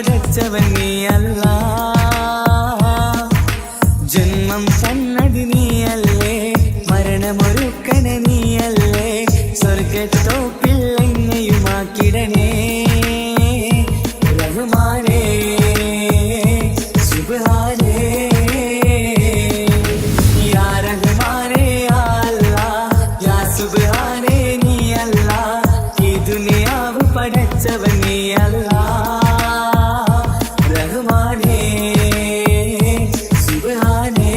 പടച്ചവൻ നീയല്ല, ജന്മം തന്നത് നീയല്ലേ, മരണമൊരുക്കന നീയല്ലേ, സ്വർഗത്തോപ്പിൽ എന്നെയുമാക്കിടണേ റഹ്മാനേ സുബ്ഹാനേ യാ റഹ്മാനേ യാ അല്ലാഹ് യാ സുബ്ഹാനേ നീയല്ല, ഈ ദുനിയാവ് പടച്ചവൻ നീയല്ല റഹ്മാനേ സുബ്ഹാനേ.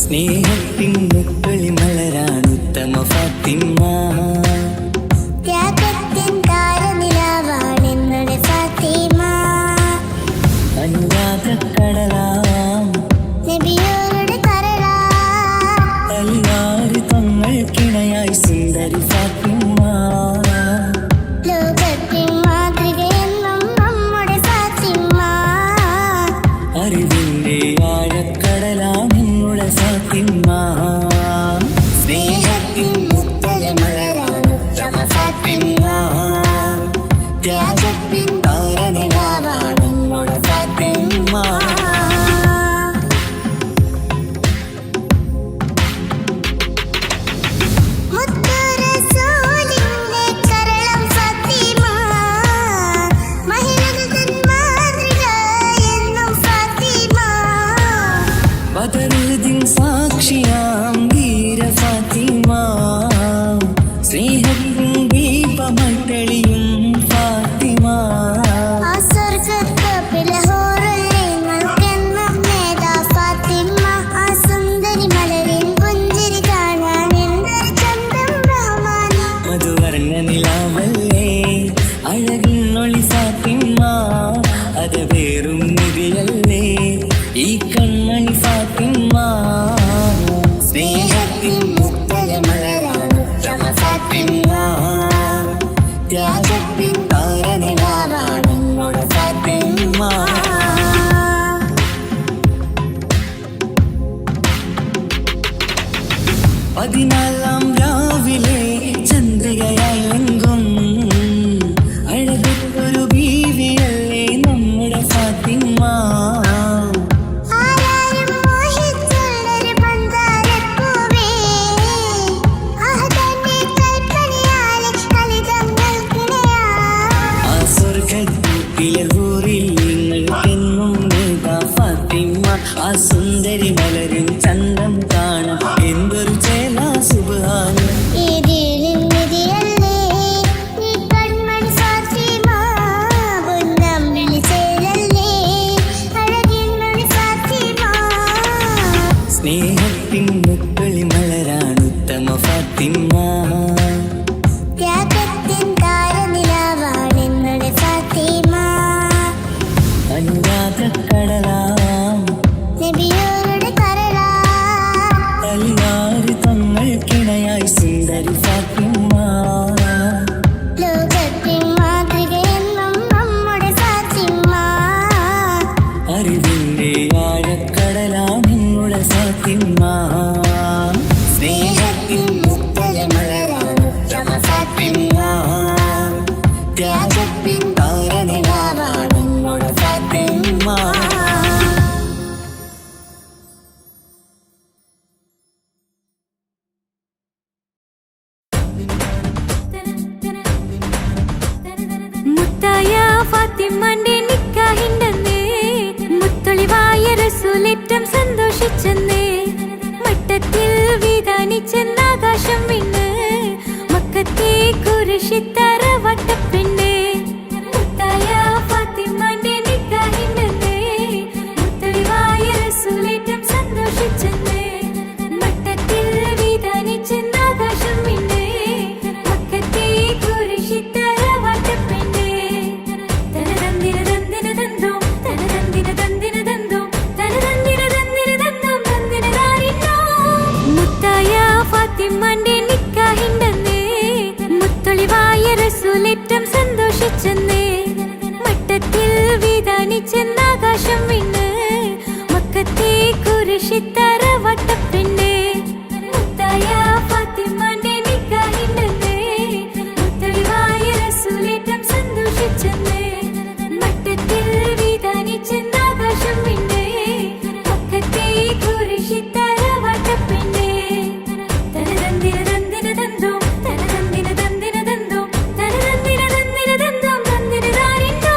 സ്നേഹത്തിൻ മുക്കളി മലരാണ് ഉത്തമ ഫാത്തിമ, ത്യാഗത്തിൻ താരനിലാവാണ് എന്നുടെ ഫാത്തിമ, അനുരാഗക്കടലാം നബിയോരുടെ കരളാം, എല്ലാരും തങ്ങൾക്കിണയായി സുന്ദരി ഫാത്തിമ, ലോകത്തിൻ മാതൃകയെന്നും നമ്മുടെ ഫാത്തിമ, അറിവിന്റെ ആഴക്കടലാം നിങ്ങളുടെ ഫാത്തിമ, സ്നേഹത്തിൻ മുക്കളി മലരാണ് ഉത്തമ ഫാത്തിമ, ത്യാഗത്തിൻ താരനിലാവാണ് നിങ്ങളുടെ ഫാത്തിമ. മുത്തു റസൂലിന്റെ കരളം ഫാത്തിമ, മഹിളകൾ മാതൃക എന്നും ഫാത്തിമ, ബദറുദ്ദീൻ സാക്ഷിയാം വീര ഫാത്തിമ, സ്നേഹത്തിൻ ദീപമായി തെളിയും ഫാത്തിമ, ആ സ്വർഗ്ഗത്തോപ്പിലെ ഹൂറുൽഇൽമുകൾക്കെന്നും നേതാ ഫാത്തിമ, ആ സുന്ദരി മലരിൻ പുഞ്ചിരി കാണാൻ എന്തൊരു ചന്തം റഹ്മാനേ, മധുവർണ്ണ നിലാവല്ലേ അഴകിന്നൊളി ഫാത്തിമ, അത് വേറും നിധിയല്ലേ ഈ കൺമണി ഫാത്തിമ, സ്നേഹത്തിൻ മുക്കളി മലരാണ് ഉത്തമ ഫാത്തിമ, ത്യാഗത്തിൻ താരനിലാവാണ് നിങ്ങളുടെ ഫാത്തിമ. പതിനാലാം രാവിലെ ചന്ദ്രികയായി എങ്കും അഴകൊരു ബീവിയല്ലേ നമ്മുടെ ഫാത്തിമ, ആരാരും മോഹിച്ചുള്ളൊരു പന്താരപ്പൂവേ, അഹദന്റെ കൽപ്പനയാലെ കലിതങ്ങൾക്കിണയാ, ആ സ്വർഗ്ഗത്തിലെ ഹൂറിൽ നിങ്ങൾക്കെന്നും നേതാ ഫാത്തിമ, ആ സുന്ദരി മലരും ചന്തം കാണാം എന്തൊരു ചേല സുബ്ഹാന. ഈ ദീനിൻ നിധിയല്ലേ ഈ കൺമണി ഫാത്തിമ, പൊന്നം വിളിച്ചേലല്ലേ അഴകിൻ മണി ഫാത്തിമ, സ്നേഹത്തിൻ മുക്കളി മലരാണ് ഉത്തമ ഫാത്തിമ, ത്യാഗത്തിൻ താരനിലാവാണ് എന്നുടെ ഫാത്തിമ, അനുരാഗക്കടലാം നബിയോരുടെ കരളാം, എല്ലാരും തങ്ങൾക്കിണയായി സുന്ദരി ഫാത്തിമ, ലോകത്തിൻ മാതൃകയെന്നും നമ്മുടെ ഫാത്തിമ, അറിവിന്റെ ആഴക്കടലാം നിങ്ങളുടെ ഫാത്തിമ, സ്നേഹത്തിൻ മുക്കളി മലരാണ് ഉത്തമ ഫാത്തിമ, ത്യാഗത്തിൻ താരനിലാവാണ് നിങ്ങളുടെ ഫാത്തിമ. മുത്തായ ഫാത്തിമന്റെ നിക്കാഹിണ്ടെന്നേ, മുത്തൊളിവായ റസൂലേറ്റം സന്തോഷിച്ചെന്നേ, മട്ടത്തിൽ വിധാനിച്ചെന്നാകാശം വിണ്ണ്, മക്കത്തെ കുരിശിത്തറ വട്ടപ്പെണ്ണേ, മുത്തായ ഫാത്തിമന്റെ നിക്കാഹിണ്ടെന്നേ, മുത്തൊളിവായ റസൂലേറ്റം സന്തോഷിച്ചെന്നേ, മട്ടത്തിൽ വിധാനിച്ചെന്നാകാശം വിണ്ണ്, മക്കത്തെ കുരിശിത്തറ വട്ടപ്പെണ്ണേ, തനതന്തിര തന്തിര തന്തോ തനതന്തിര തന്തിര തന്തോ തനതന്തിര തന്തിര തന്തോ തന്തിര താരിന്നോ. മുത്തായ ഫാത്തിമന്റെ നിക്കാഹിണ്ടെന്നേ, മുത്തൊളിവായ റസൂലേറ്റം സന്തോഷിച്ചെന്നേ, മട്ടത്തിൽ വിധാനിച്ചെന്നാ ആകാശം വിണ്ണ് മക്കത്തെ കുരിശിത്തറ വട്ടപ്പെണ്ണ് മുത്തായ ഫാത്തിമാന്റെ നിക്കാഹിണ്ടെന്ന് മുത്തളിവായ റസൂലേറ്റം സന്തോഷിച്ചെന്ന് മട്ടത്തിൽ വിധാനിച്ചെന്ന് ആകാശം വിണ്ണ് മക്കത്തെ കുരിശിത്തറ വട്ടപ്പെണ്ണ് തനതന്തിര തന്തിര തന്തോ തനതന്തിര തന്തിര തന്തോ തനതന്തിര തന്തിര തന്തോ തന്തിര താരിന്തോ.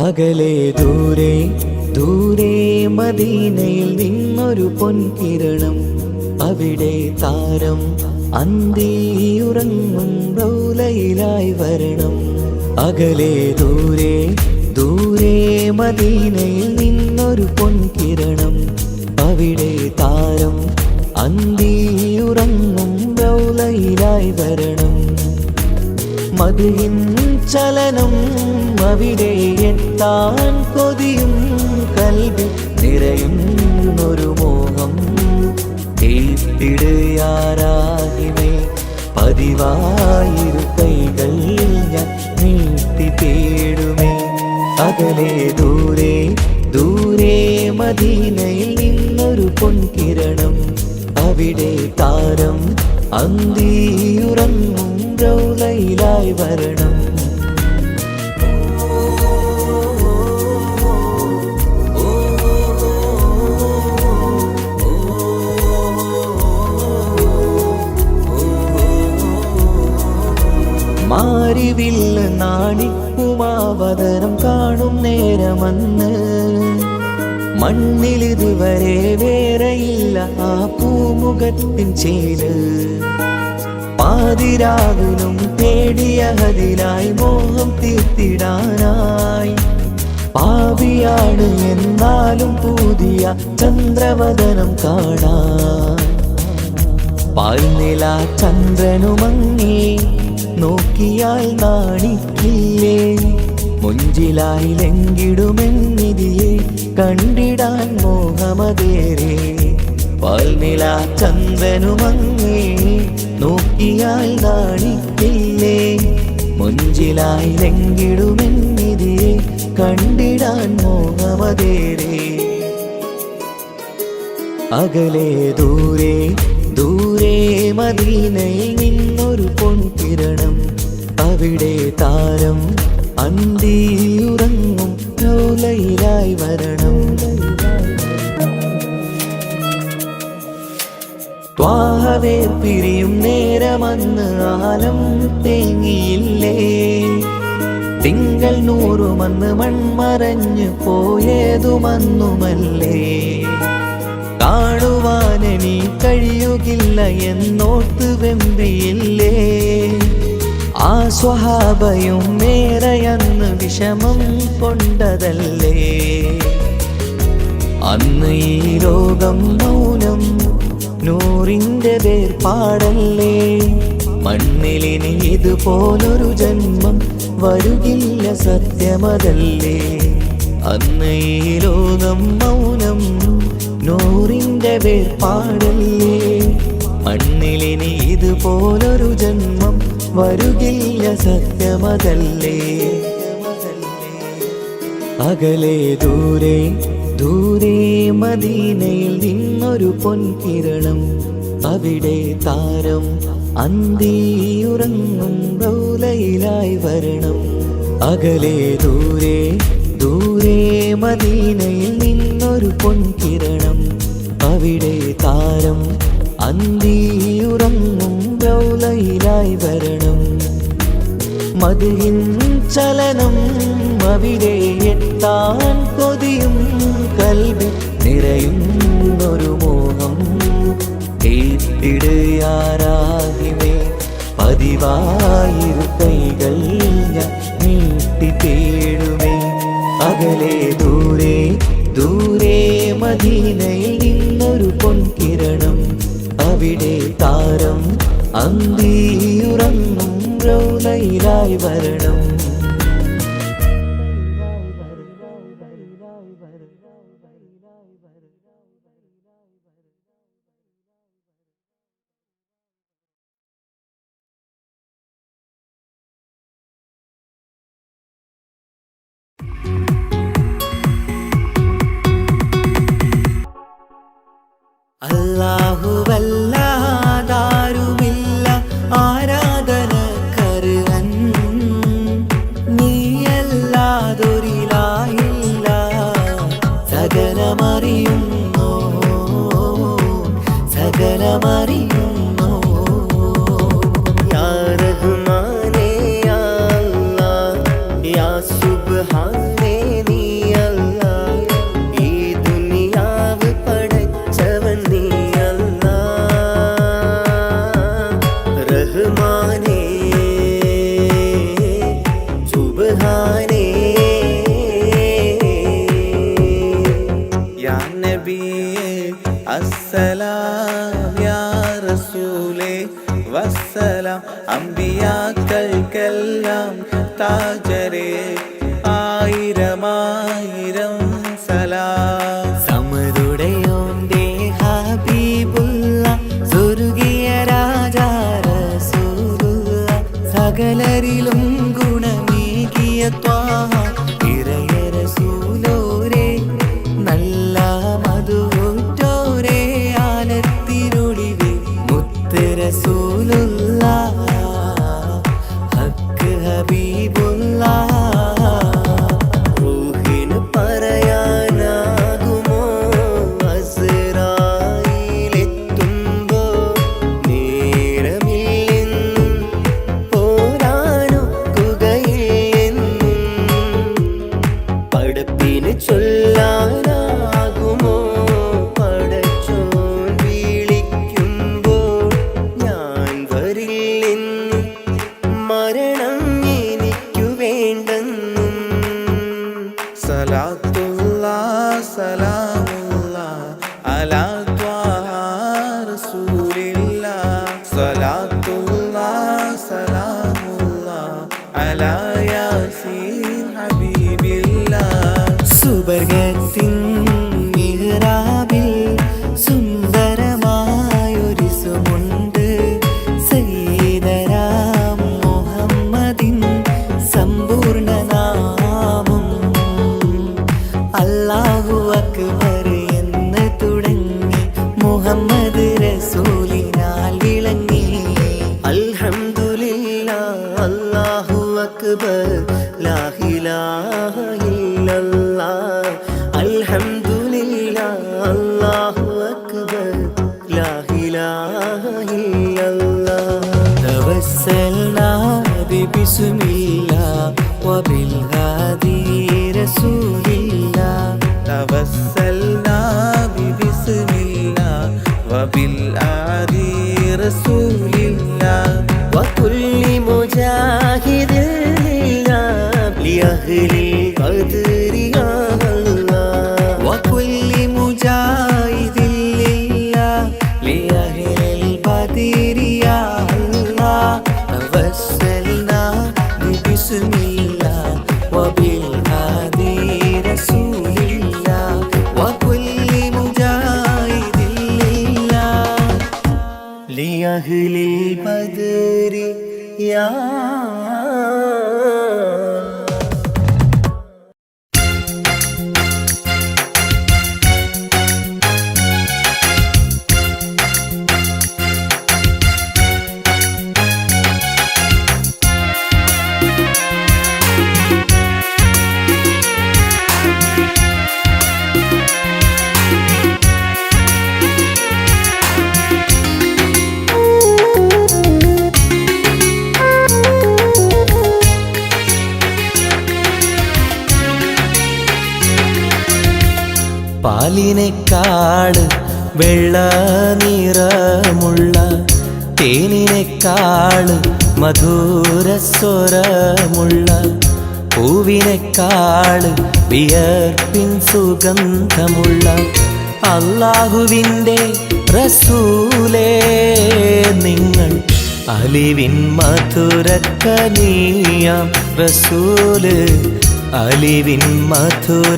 അകലെ ദൂരെ ദൂരെ മദീനയിൽ നിന്നൊരു പൊൻകിരണം അവിടെ താരം അന്തിയുറങ്ങും റൗലയിലായി വരണം. അകലെ ദൂരെ ദൂരെ മദീനയിൽ നിന്നൊരു പൊൻകിരണം അവിടെ താരം അന്തിയുറങ്ങും റൗലയിലായി വരണം. മദിഹിൻ ചലനം അവിടെ എത്താൻ കൊതിയും കൽബിൽ നിറയുന്നൊരു മോഹം ഏറ്റിടുയാരാഹിമേ പതിവായിരു കൈകൾ ഞാൻ നീട്ടി തേടുമേ. അകലെ ദൂരെ ദൂരെ മദീനയിൽ നിന്നൊരു പൊൻകിരണം അവിടെ താരം അന്തിയുറങ്ങും റൗലയിലായി വരണം. മാരിവില്ല് നാണിക്കുമാവതരം കാണും നേരമന്ന് മണ്ണിലിതുവരെ വേറെയില്ല ആ പൂമുഖത്തിൻ ചേല്. പാതിരാവിലും തേടിയ ഹദിലായി മോഹം തീർത്തിടാനായി പാപിയാണ് എന്നാലും പുതിയ ചന്ദ്രവദനം കാണാൻ. പാൽനില ചന്ദ്രനുമങ്ങി നോക്കിയാൽ നാണിക്കില്ലേ മുഞ്ചിലായി ലംഘിടുമെന്നിതിയെ കണ്ടിടാൻ മോഹമതേരെ. പാൽനില ചന്ദ്രനുമങ്ങി നോക്കിയാൽ നാണിക്കില്ലേ മുഞ്ചിലായി ലംഘിടുമെന്നിതിയെ കണ്ടിടാൻ മോഹമതേരെ. അകലെ ദൂരെ ദൂരെ മദീനയിൽ നിന്നൊരു പൊൻകിരണം അവിടെ താരം അന്തിയുറങ്ങും റൗലയിലായി വരണം. ത്വാഹവേ പിരിയും നേരമന്ന് ആലം തേങ്ങിയില്ലേ തിങ്കൾ നൂറുമന്ന് മൺമറഞ്ഞു പോയതുമന്നുമല്ലേ. കാണുവാനെനി കഴിയുകില്ല എന്നോർത്ത് വെമ്പിയില്ലേ ആ സ്വഹാബയും മേറയന്ന് വിഷമം കൊണ്ടതല്ലേ. അന്ന് ഈ ലോകം മൗനം നൂറിൻ്റെ വേർപാടല്ലേ മണ്ണിലിനി ഇതുപോലൊരു ജന്മം വരുകില്ല സത്യമതല്ലേ. അന്ന് ഈ ലോകം മൗനം നൂറിൻ്റെ വേർപാടല്ലേ മണ്ണിലിനി ഇതുപോലൊരു ജന്മം വരുകില്ല സത്യമതല്ലേ. അകലെ ദൂരെ ദൂരെ മദീനയിൽ നിന്നൊരു പൊൻകിരണം അവിടെ താരം അന്തിയുറങ്ങും റൗലയിലായി വരണം. അകലെ ദൂരെ ദൂരെ മദീനയിൽ നിന്നൊരു പൊൻകിരണം അവിടെ താരം അന്തിയുറങ്ങും റൗലയിലായി വരണം. മദിഹിൻ ചലനം അവിടെ എത്താൻ കൊതിയും കൽബിൽ നിറയുന്നൊരു മോഹം ഏറ്റിടുയാരാഹിമേ പതിവായിരു കൈകൾ ഞാൻ നീട്ടി തേടുമേ. അകലെ ദൂരെ ദൂരെ മദീനയിൽ നിന്നൊരു പൊൻകിരണം അവിടെ താരം അന്തിയുറങ്ങും റൗളയിലായി വരണം. അല്ലാഹുവല്ലാതാരുമില്ല ആരാധനക്കർഹൻ, നീയല്ലാതൊരിലായില്ല സകലമറിയുന്നു സകലമറിയുന്നു. യാ റഹ്മാനേ യാ അല്ലാഹ് യാ സുബ്ഹാനേ നീ അല്ലാഹ്, ഈ ദുനിയാവ് പടച്ചവൻ നീ അല്ലാഹ്. റഹ്മാനേ സുബ്ഹാനേ. യാ നബിയേ അസ്സലാം യാ റസൂലേ വസ്സലാം, അമ്പിയാക്കൾക്കെല്ലാം താജരേ ആയിരമായിരം സലാം. സമതുടയോന്റെ ഹബീബുള്ള സ്വർഗീയ രാജാ റസൂലുള്ള, സകലരിലും ഗുണമേകിയ ത്വാഹ ഇറയ റസൂലോരേ, നല്ല മധുറ്റോരേ ആലത്തിനൊളിവേ മുത്ത് റസൂലുള്ള ഹക്ക് ഹബീബുള്ള. റൂഹിന് പറയാനാകുമോ അസ്റായിലെത്തുമ്പോ, നേരമില്ലെന്നും പോരാനൊക്കുകയില്ലെന്നും പടപ്പിന് ചൊല്ലാനാകുമോ പടച്ചോൻ വിളിക്കുമ്പോൾ, ഞാൻ വരില്ലെന്ന് മരണം എനിക്കു വേണ്ടെന്നും. സലാത്തുല്ലാഹ് സലാമുല്ലാഹ് അലാ ത്വാഹ റസൂലില്ലാഹ്, സലാത്തുല്ലാഹ് സലാമുല്ലാഹ് അലാ യാസീൻ ഹബീബില്ലാഹ്. സുബർഗത്തിൻ മിഹ്റാബിൽ സുന്ദരമായൊരു സുമുണ്ട്, സയ്യിദനാം മുഹമ്മദിൻ സമ്പൂർണ്ണ നാമം. അല്ലാഹു അക്ബർ എന്ന് തുടങ്ങി മുഹമ്മദ് റസൂലിനാൽ വിളങ്ങി. അൽഹംദുലില്ലാഹ് അല്ലാഹു അക്ബർ ലാ ഇലാഹ ഇല്ലല്ലാഹ്, അൽഹംദുലില്ലാഹ് അല്ലാഹു അക്ബർ ലാ ഇലാഹ ഇല്ലല്ലാഹ്. തവസ്സൽനാ ബിസ്മില്ലാഹ് വബിൽ ഹാദി റസൂലില്ലാഹ്, തവസ്സൽനാ ബിസ്മില്ലാഹ് വബിൽ ഹാദി റസൂലില്ലാഹ്, വകുല്ലി മുജാഹിദിൻ ലില്ലാഹ് ലിഅഹ്ലിൽ ഖദ്രി യാ അല്ലാഹ്, വകുല്ലി മുജാഹിദിൻ ലില്ലാഹ് ലിഅഹ്ലിൽ ഖദ്രി യാ അല്ലാഹ്. തവസ്സൽനാ ബിസ്മില്ലാഹ് വബിൽ ഹാദി റസൂലില്ലാഹ്, വകുല്ലി മുജാഹിദിൻ ലില്ലാഹ് ലിഅഹ്ലിൽ ഖദ്രി യാ. പാലിനേക്കാള് വെള്ള നിറമുള്ള, തേനിനേക്കാള് മധുരസ്വരമുള്ള, പൂവിനേക്കാള് വിയർപ്പിൻ സുഗന്ധമുള്ള, അല്ലാഹുവിൻ്റെ റസൂലേ നിങ്ങൾ അലിവിൻ മധുരക്കനിയാം റസൂല് അലിവിൻ മധുരക്കനിയാം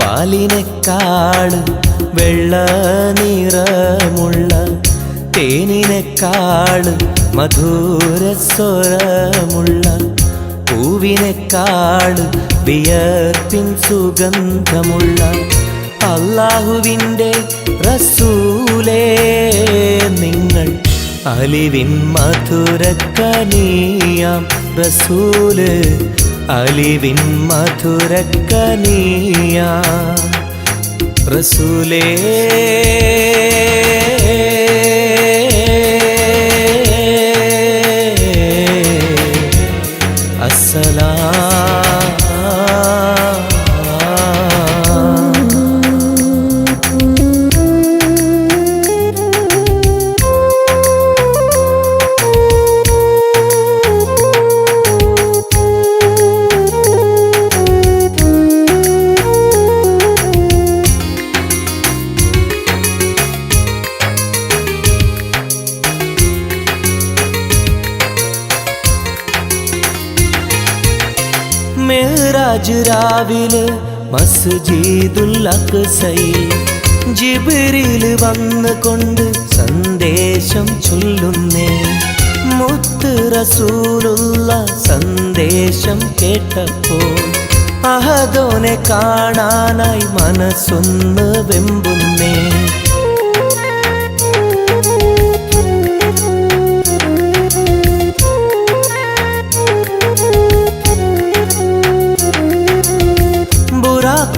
പാലിനെക്കാട് വെള്ള നിറമുള്ള തേനിനെക്കാട് മധുരസ്വരമുള്ള പൂവിനെക്കാട് വിയർപ്പിൻ സുഗന്ധമുള്ള അല്ലാഹുവിൻ്റെ റസൂലേ നിങ്ങൾ അലിവിൻ മധുരക്കനിയാം റസൂല് അലിവിൻ മധുരക്കനിയാം റസൂലേ മെഹ്റാജ് രാവിലെ മസ്ജിദുൽ അഖ്സയിൽ ജിബ്രീൽ വന്നുകൊണ്ട് സന്ദേശം ചൊല്ലുന്നേ മുത്ത് റസൂലുള്ള സന്ദേശം കേട്ടപ്പോൾ അഹദോനെ കാണാനായി മനസ്സൊന്ന് വെമ്പുന്നേ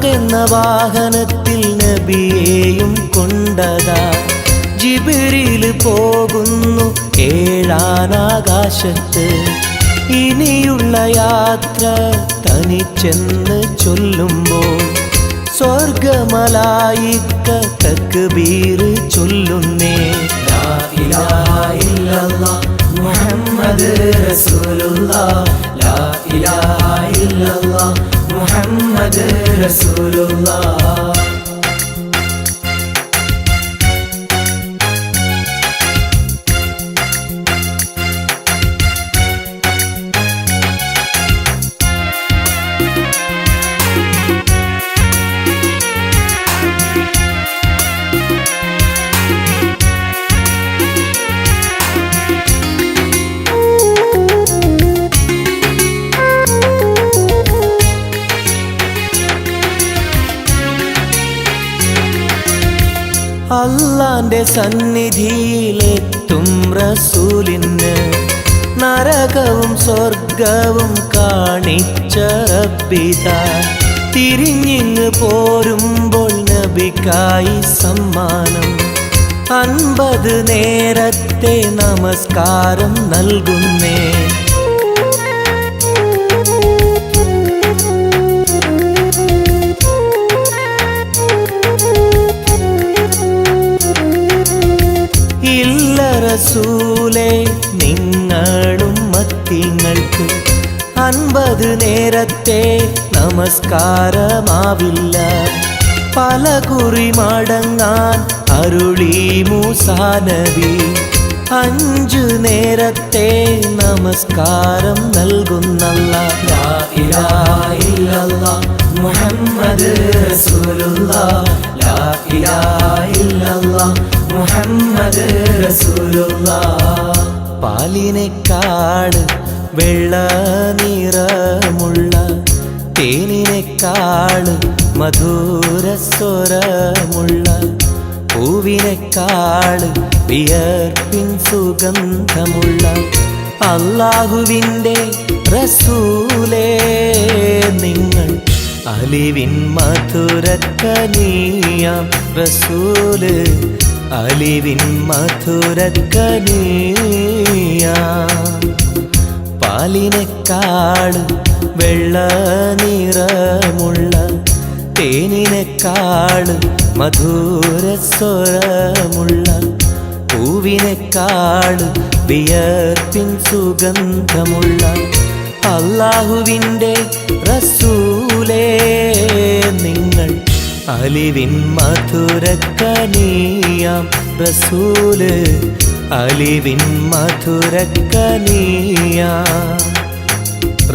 എന്ന വാഹനത്തിൽ നബിയെയും കൊണ്ടതാ ജിബ്രീൽ പോകുന്നു ഏഴാനാകാശത്ത് ഇനിയുള്ള യാത്ര തനിച്ചെന്ന് ചൊല്ലുമ്പോൾ സ്വർഗമലായിക്ക തക്ബീർ ചൊല്ലുന്നേ ലാ ഇലാഹ ഇല്ലല്ലാഹ് മുഹമ്മദ് റസൂലുള്ളാഹ് ലാ ഇലാഹ ഇല്ലല്ലാഹ് മുഹമ്മദ് റസൂലുള്ളാഹ് അല്ലാന്റെ സന്നിധിയിലെത്തും റസൂലിന് നരകവും സ്വർഗവും കാണിച്ച റബ്ബിതാ തിരിഞ്ഞിങ്ങ് പോരുമ്പോൾ നബിക്കായി സമ്മാനം 50 നേരത്തെ നമസ്കാരം നൽകുന്നേ റസൂലേ നിങ്ങളും മത്തിങ്ങൾക്ക് 50 നേരത്തെ നമസ്കാരമാവില്ല പല കുറി മടങ്ങാൻ അരുളി മൂസാ നബി 5 നേരത്തെ നമസ്കാരം നൽകുന്നല്ലാഹ് ലാ ഇലാഹ ഇല്ലല്ലാഹ് മുഹമ്മദ് റസൂലുള്ളാഹ് ലാ ഇലാഹ ഇല്ലല്ലാഹ് മുഹമ്മദ് റസൂലുള്ളാഹ് പാലിനെക്കാട് വെള്ള നിറമുള്ള തേനിനെക്കാട് മധുരസ്വരമുള്ള പൂവിനെക്കാട് വിയർപ്പിൻ സുഗന്ധമുള്ള അല്ലാഹുവിൻ്റെ റസൂലേ നിങ്ങൾ അലിവിൻ മധുരക്കനിയാം റസൂല് അലിവിൻ മധുരക്കനിയാം പാലിനെക്കാട് വെള്ള നിറമുള്ള തേനിനെക്കാട് മധുരസ്വരമുള്ള പൂവിനെക്കാട് വിയർപ്പിൻ സുഗന്ധമുള്ള അല്ലാഹുവിൻ്റെ റസൂലേ അലിവിൻ മധുരക്കനിയാം റസൂല് അലിവിൻ മധുരക്കനിയാം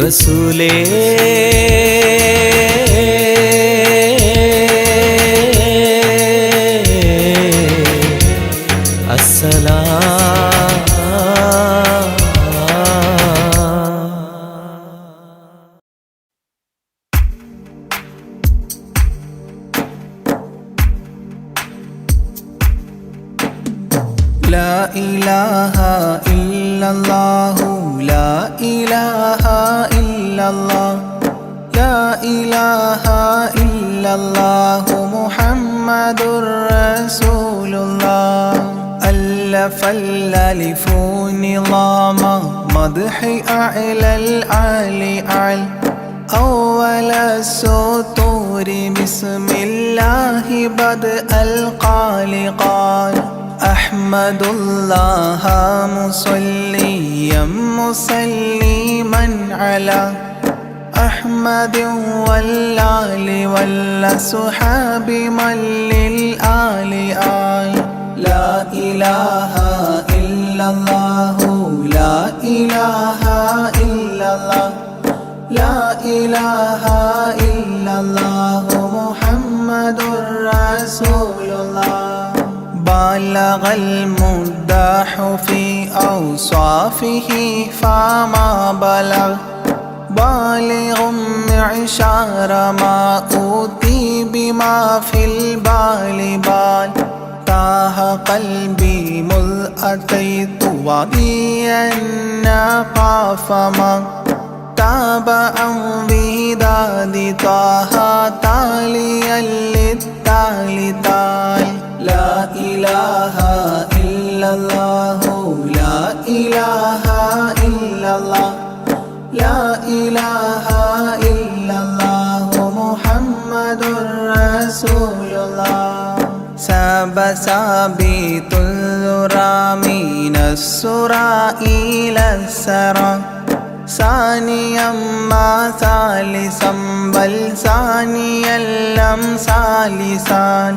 റസൂലേ لا إله إلا الله لا إله إلا الله لا إله إلا الله محمد رسول الله ألف الألف نظام مدح أعلى الأعلى أعلى أول السطور بسم الله بدء القال قال أحمد الله مصليا مسلما على أحمد والآل والصحاب من للآل آل لا إله إلا الله لا إله إلا الله لا إله إلا الله محمد رسول الله بلغ المداح في أوصافه فما بلغ بالغ معشار ما أوتي بما في البال بال تاه قلبي مذ أتيت واديا قاف ما تابعا بهداد طه تاليا للتالي تال لا إله إلا الله لا إله إلا الله لا إله إلا الله محمد رسول الله ساب سابيت الذرى من السرى إلى السرى ثانيا ما ثالثا بل ثانيا لم ثالثان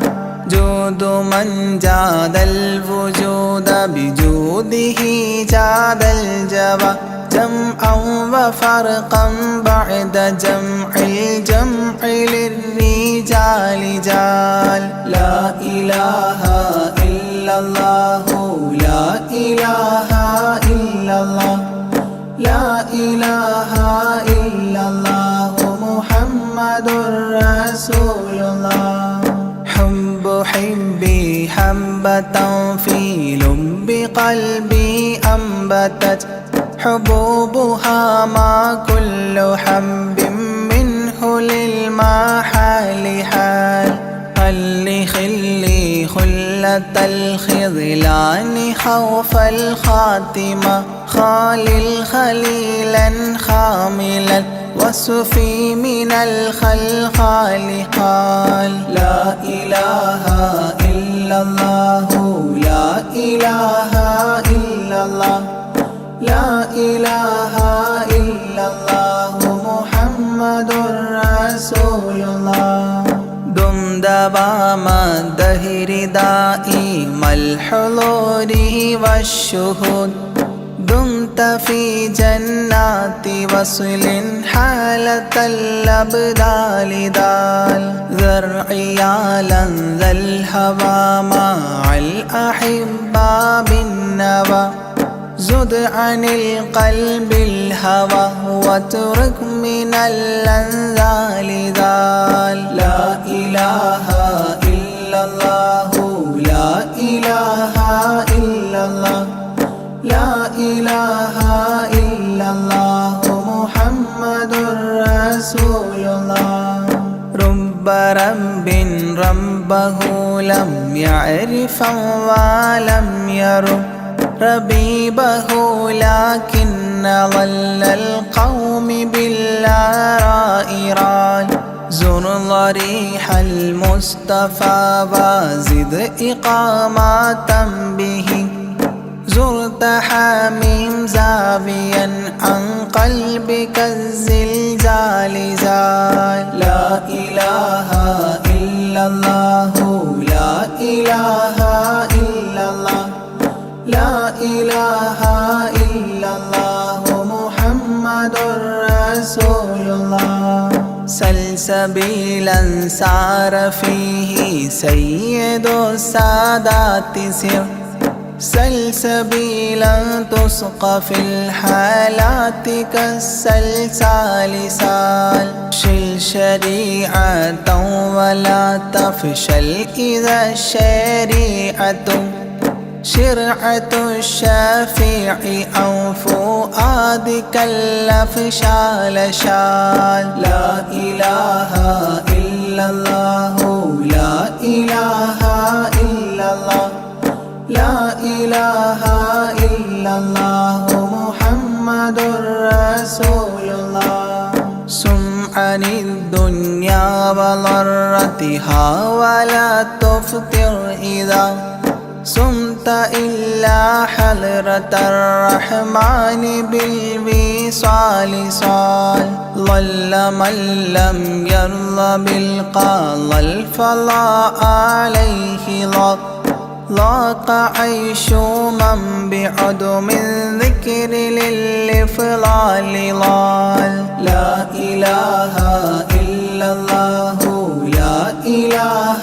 جود من جاد الوجود بجوده جاد الجبا جمعا وفرقا بعد جمع الجمع للرجال جال لا إله إلا الله لا إله إلا الله لا إله إلا الله محمد رسول الله حب حبي حبة في لب قلبي أنبتت حبوبها ما كل حب منه للمحال حال خلي خلي خلة الخذلان خوف الخاتمة خالل خليلا خاملا وصفي من الخلخال قال لا إله إلا الله لا إله إلا الله لا إله إلا الله محمد رسول الله دم دوام الدهر دائم الحضور والشهود دمت في جنات وصل حالة الأبدال دال ذرعيالا ذا الهوى مع الأحبة بالنوى زد عن القلب الهوى واترك من الأنذال ذال لا إله إلا الله لا إله إلا الله لا إله إلا الله محمد رسول الله رب رب ربه لم يعرف ولم يرب ربيبه لكن ظل القوم بالآراء رال زر ضريح المصطفى وزد إقامة به زرت حميم زاويا عن قلبك الزلزال زال لا إله إلا الله سلسبيلا سار فيه سيد السادات سر سلسبيلا تسقى في الحالات كالسلسال سال شل شريعة ولا تفشل إذا الشريعة شرعة الشافع أو فؤادك الأفشال شال لا إله إلا الله لا إله إلا الله لا إله إلا الله محمد رسول الله سم عن الدنيا وضرتها ولا تفطر إذا صمت إلا حضرة الرحمن بالوصال صال ضل من لم يرضى بالقضاء الفضاء عليه ضاق عيش من بعدم ذكر للإفضال ضال لا إله إلا الله لا إله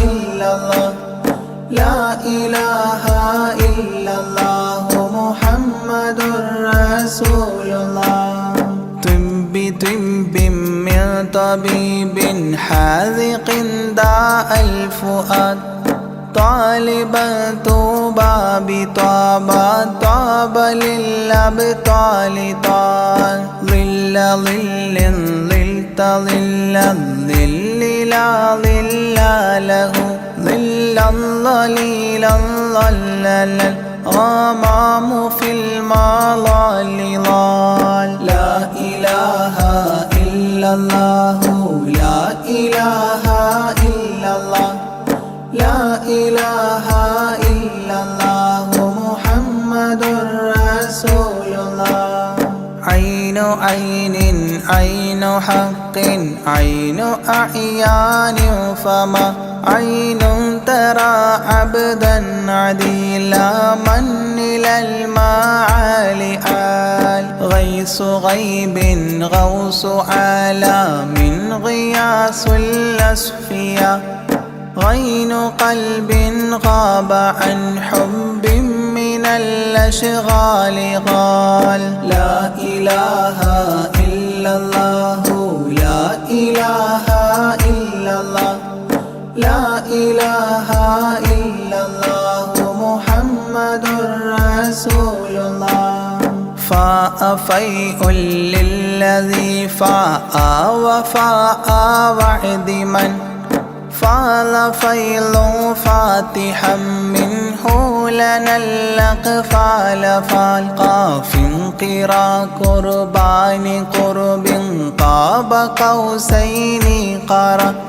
إلا الله لا إله إلا الله محمد رسول الله طب من طبيب حاذق داء الفؤاد طالبا طوبى بطابا طاب للأبطال طال ظل ظلت ظل الظل لا ظل له ظل ظليل ظلل الغمام في المظل ضال لا إله إلا الله لا إله إلا الله لا إله إلا الله محمد رسول الله عين عين عين حق عين أعيان فما عين ترى عبدا عديلا من إلى المعالي آل غيث غيب غوص عالم غياس الأصفياء غين قلب غاب عن حب من الأشغال قال لا إله إلا الله لا إله إلا الله لا إله إلا الله محمد رسول الله فاء فيء للذي فاء وفاء وعد من فاض فيض فاتحا منه لنا الأقفال فالقاف قرا قربان قرب قاب قوسين قرا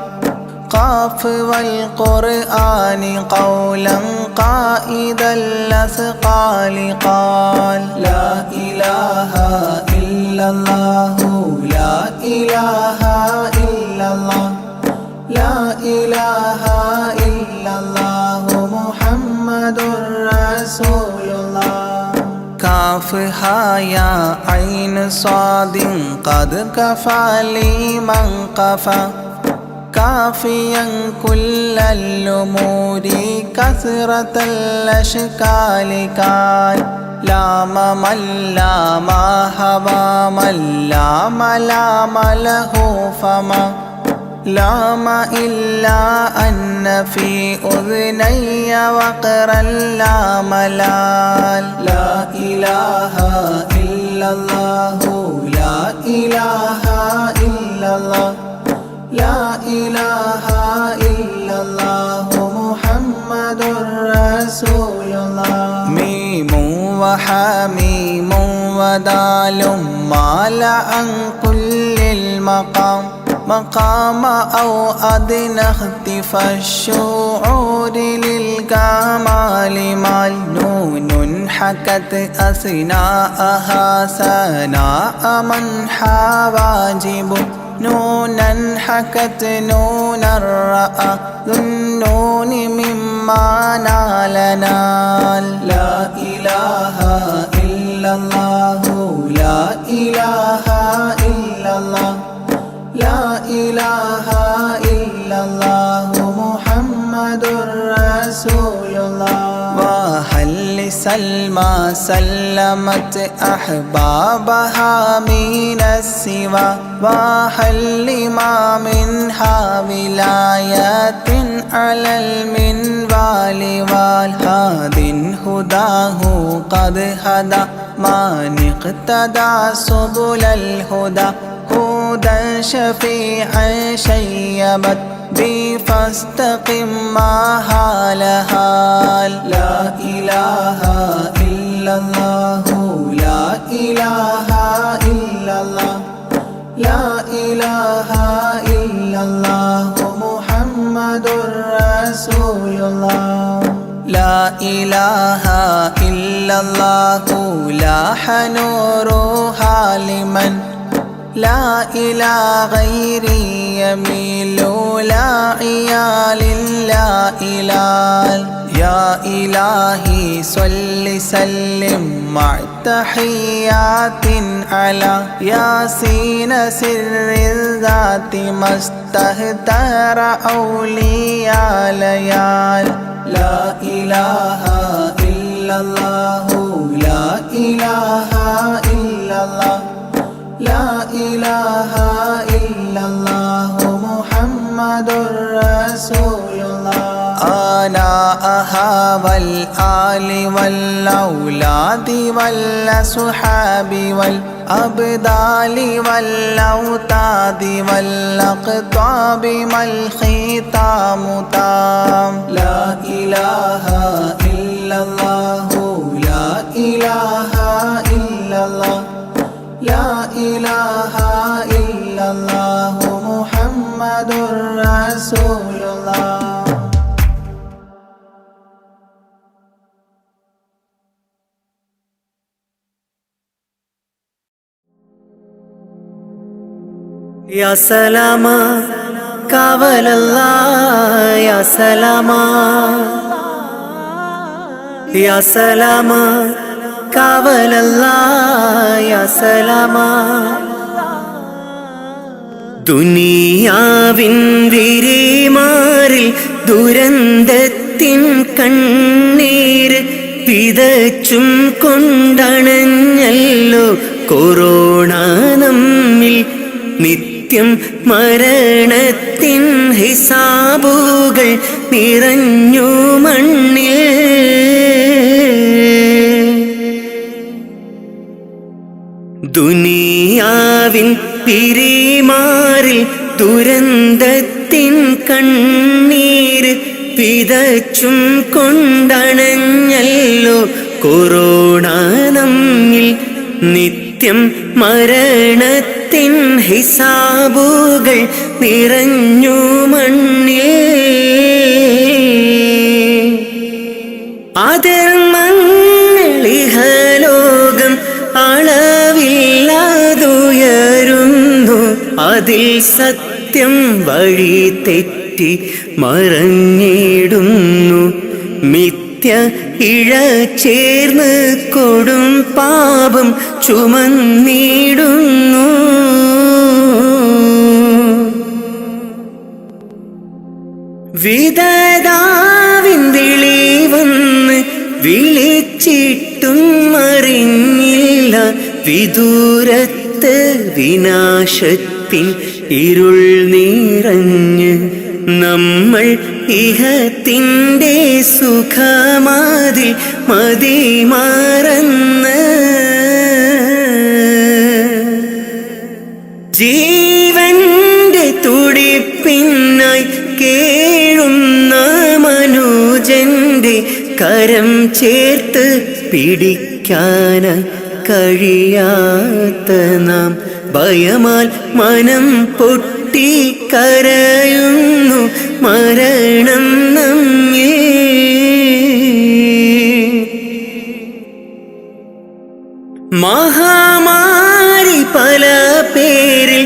قاف والقرآن قولا قائد الأثقال قال لا إله إلا الله لا إله إلا الله لا إله إلا الله محمد رسول الله كافها يا عين صاد قد كفى لي من قفى كافيا كل الأمور كثرة الأشكال كان لام من لام هوى من لام لام له فما لام إلا أن في أذني وقرا لا ملال لا إله إلا الله لا إله إلا الله لا إله إلا الله محمد رسول الله ميم وحميم ودال مال عن كل المقام مقام أو أدنى اختفى الشعور للكمال مال نون حكت أثناءها سناء من حواجب نونا حكت نونا رأى ذو النون مما نال نال لا إله إلا الله لا إله إلا الله لا إله إلا الله محمد رسول الله. وهل لسلمى سلمت أحبابها من السوى وهل لما منها ولاية على المنوال والهاد هداه قد هدى من اقتدى سبل الهدى هدى شفيعا شيبت بي فاستقم ما هالها. لا إله إلا الله لا إله إلا الله لا إله إلا الله محمد رسول الله. لا إله إلا الله لاح نورها لمن لا إلى غيري يميل لا عيال لا إلال. يا إلهي صل سلم مع تحيات على ياسين سر الذات ما استهتر أولياء ليال. لا إله إلا الله لا إله إلا الله لا إله إلا الله محمد رسول الله. آناءها والآل والأولاد والأصحاب والأبدال والأوتاد والأقطاب ما الختام تام. لا إله إلا الله لا إله إلا الله لا إله إلا الله محمد رسول الله. يا سلاما كاول الله يا سلاما يا سلاما كاول الله يا سلاما. ദുനിയാവിൻ വിരിമാറിൽ ദുരന്തത്തിൻ കണ്ണീര് പിതച്ചും കൊണ്ടണഞ്ഞല്ലോ കൊറോണ നമ്മിൽ. നിത്യം മരണത്തിൻ ഹിസാബുകൾ നിറഞ്ഞു മണ്ണിൽ. ദുനിയാവിൻ പിരിമാറിൽ ദുരന്തത്തിൻ കണ്ണീര് പിതച്ചും കൊണ്ടണഞ്ഞല്ലോ കൊറോണ നമ്മിൽ. നിത്യം മരണത്തിൻ ഹിസാബുകൾ നിറഞ്ഞു മണ്ണിൽ. അധർമ്മങ്ങളിഹലോകം അളവില്ലാതുയരുന്നു. അതിൽ സത്യം വഴി തെറ്റി മറഞ്ഞിടുന്നു. മിഥ്യ ഇഴ ചേർന്ന് കൊടും പാപം ചുമന്നിടുന്നു. വിധതാവിൻ വിളി വന്ന് വിളിച്ചിട്ടും അറിഞ്ഞില്ല. വിദൂരത്ത് വിനാശത്തിൻ ഇരുൾ നിറഞ്ഞ് നമ്മൾ ഇഹത്തിൻ്റെ സുഖമാതിൽ മതിമറന്ന്. ജീവന്റെ തുടിപ്പിന്നായി കേഴുന്ന മനുജന്റെ കരം ചേർത്ത് പിടിക്കാൻ കഴിയാത്ത നാം ഭയമാൽ മനം പൊട്ടിക്കരയുന്നു. മരണം നമ്മെ മഹാമാരി പല പേരിൽ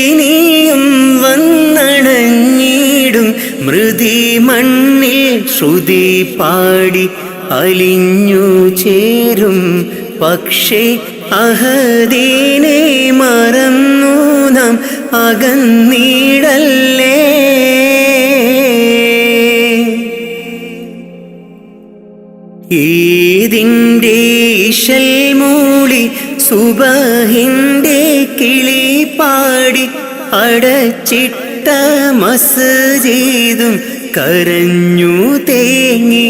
ഇനിയും വന്നണഞ്ഞിടും. മൃതി മണ്ണിൽ ശ്രുതി പാടി അലിഞ്ഞു ചേരും. പക്ഷേ അഹദീനെ മറന്നു നാം അകന്നിടല്ലേ. ഈദിൻ്റെ ഇശൽ മൂളി സുബഹിൻ്റെ കിളി പാടി അടച്ചിട്ട മസ്ജിദും കരഞ്ഞു തേങ്ങി.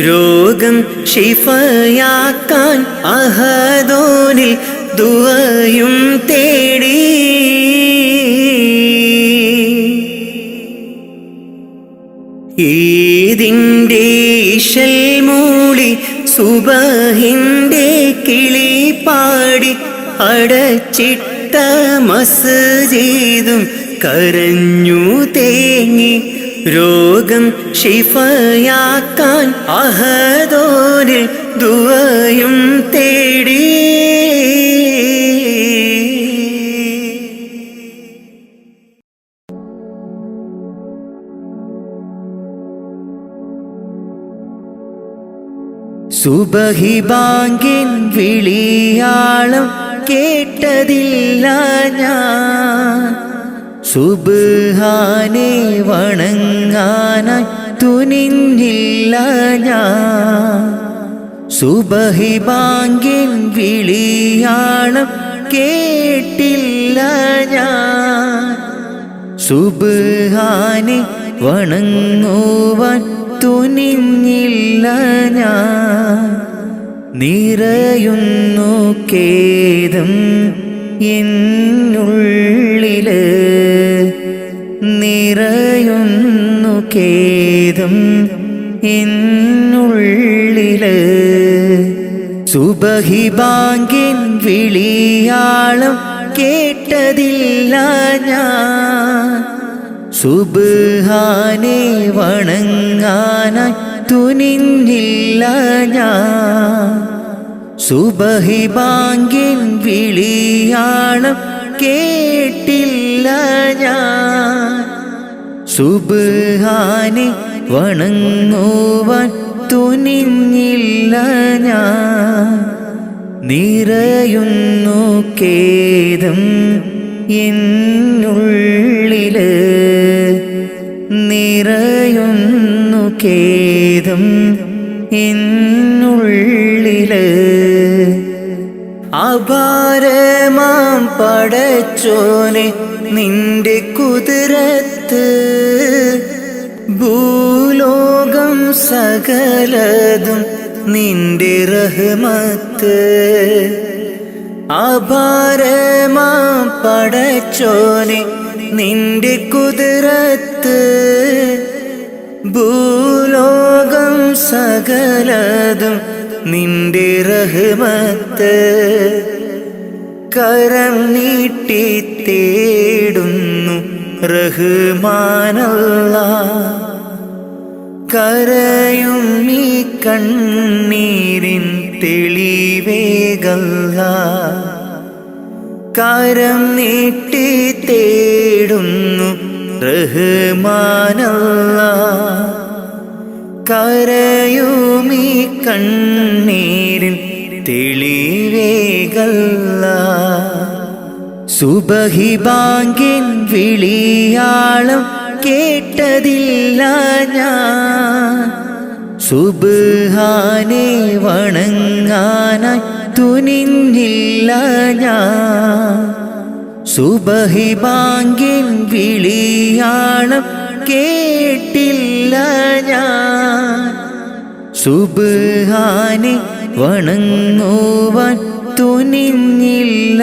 രോഗം ശിഫയാക്കാൻ അഹദോനിൽ ദുആയും തേടി. ഈദിൻ്റെ ഇശൽ മൂളി സുബഹിൻ്റെ കിളി പാടി അടച്ചിട്ട മസ്ജിദും കരഞ്ഞു തേങ്ങി. രോഗം ശിഫയാക്കാൻ അഹദോനിൽ ദുആയും തേടി. സുബഹി ബാങ്കിൻ വിളിയാളം കേട്ടതില്ല ഞാൻ. സുബ്ഹാനെ വണങ്ങാനായി തുനിഞ്ഞില്ല ഞാൻ. സുബഹി ബാങ്കിൻ വിളിയാളം കേട്ടില്ല ഞാൻ. സുബ്ഹാനെ വണങ്ങുവാൻ തുനിഞ്ഞില്ല ഞാൻ. നിറയുന്നു ഖേദം എന്നുള്ളില്, നിറയുന്നു ഖേദം എന്നുള്ളില്. സുബഹി ബാങ്കിൻ വിളിയാളം കേട്ടതില്ല ഞാൻ. സുബ്ഹാനെ വണങ്ങാനായി തുനിഞ്ഞില്ല ഞാൻ. സുബഹി ബാങ്കിൻ വിളിയാളം കേട്ടില്ല ഞാൻ. സുബ്ഹാനെ വണങ്ങുവാൻ തുനിഞ്ഞില്ല ഞാൻ. നിറയുന്നു ഖേദം എന്നുള്ളില്, നിറയുന്നു ഖേദം എന്നുള്ളില്. അപാരമാം പടച്ചോനെ നിന്റെ കുതിരത്ത്, ഭൂലോകം സകലതും നിന്റെ റഹ്മത്ത്. അപാരമാം പടച്ചോനെ നിന്റെ കുതിരത്ത്, ഭൂലോകം സകലതും നിന്റെ റഹ്മത്ത്. കരം നീട്ടി തേടുന്നു റഹ്മാനല്ലാഹ്. കരയും ഈ കണ്ണീരിൻ തെളിവേകല്ലാഹ്. കരം നീട്ടി തേടുന്നു റഹ്മാനല്ലാഹ്. കരയും ഈ കണ്ണീരിൻ തെളിവേകല്ലാഹ്. സുബഹി ബാങ്കിൻ വിളിയാളം കേട്ടതില്ല ഞാൻ. സുബ്ഹാനെ വണങ്ങാനായി തുനിഞ്ഞില്ല ഞാൻ. സുബഹി ബാങ്കിൻ വിളിയാളം കേട്ടില്ല ഞാൻ. സുബ്ഹാനെ വണങ്ങുവാൻ തുനിഞ്ഞില്ല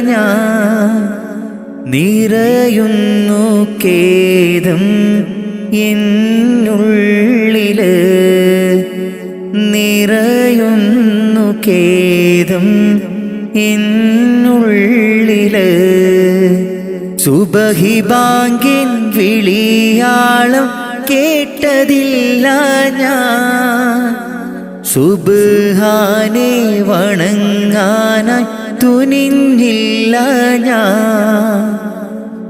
ഞാൻ. നിറയുന്നു ഖേദം എന്നുള്ളില്, നിറയുന്നു ഖേദം എന്നുള്ളില്. സുബഹി ബാങ്കിൻ വിളിയാളം കേട്ടതില്ല ഞാൻ. സുബ്ഹാനെ വണങ്ങാനായി തുനിഞ്ഞില്ല ഞാൻ.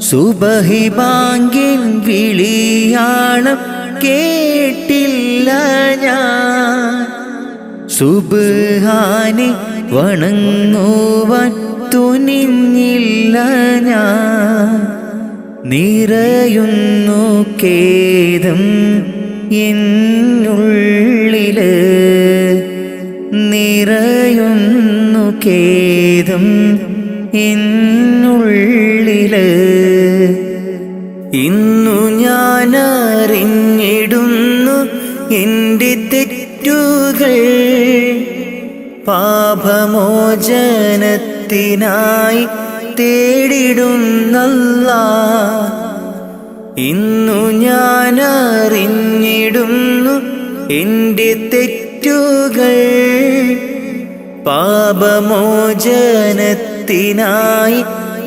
സുബഹി ബാങ്കിൻ വിളിയാളം കേട്ടില്ല ഞാൻ. സുബ്ഹാനെ വണങ്ങുവാൻ തുനിഞ്ഞില്ല ഞാൻ. നിറയുന്നു ഖേദം എന്നുള്ളില്, നിറയുന്നു ഖേദം എന്നുള്ളില്. ഇന്നു ഞാൻ അറിഞ്ഞിടുന്നു എൻ്റെ തെറ്റുകൾ, പാപമോചനത്തിനായി തേടിടുന്നല്ലാഹ്. ഇന്നു ഞാൻ അറിഞ്ഞിടുന്നു എൻ്റെ തെറ്റുകൾ, പാപമോചനത്തിനായി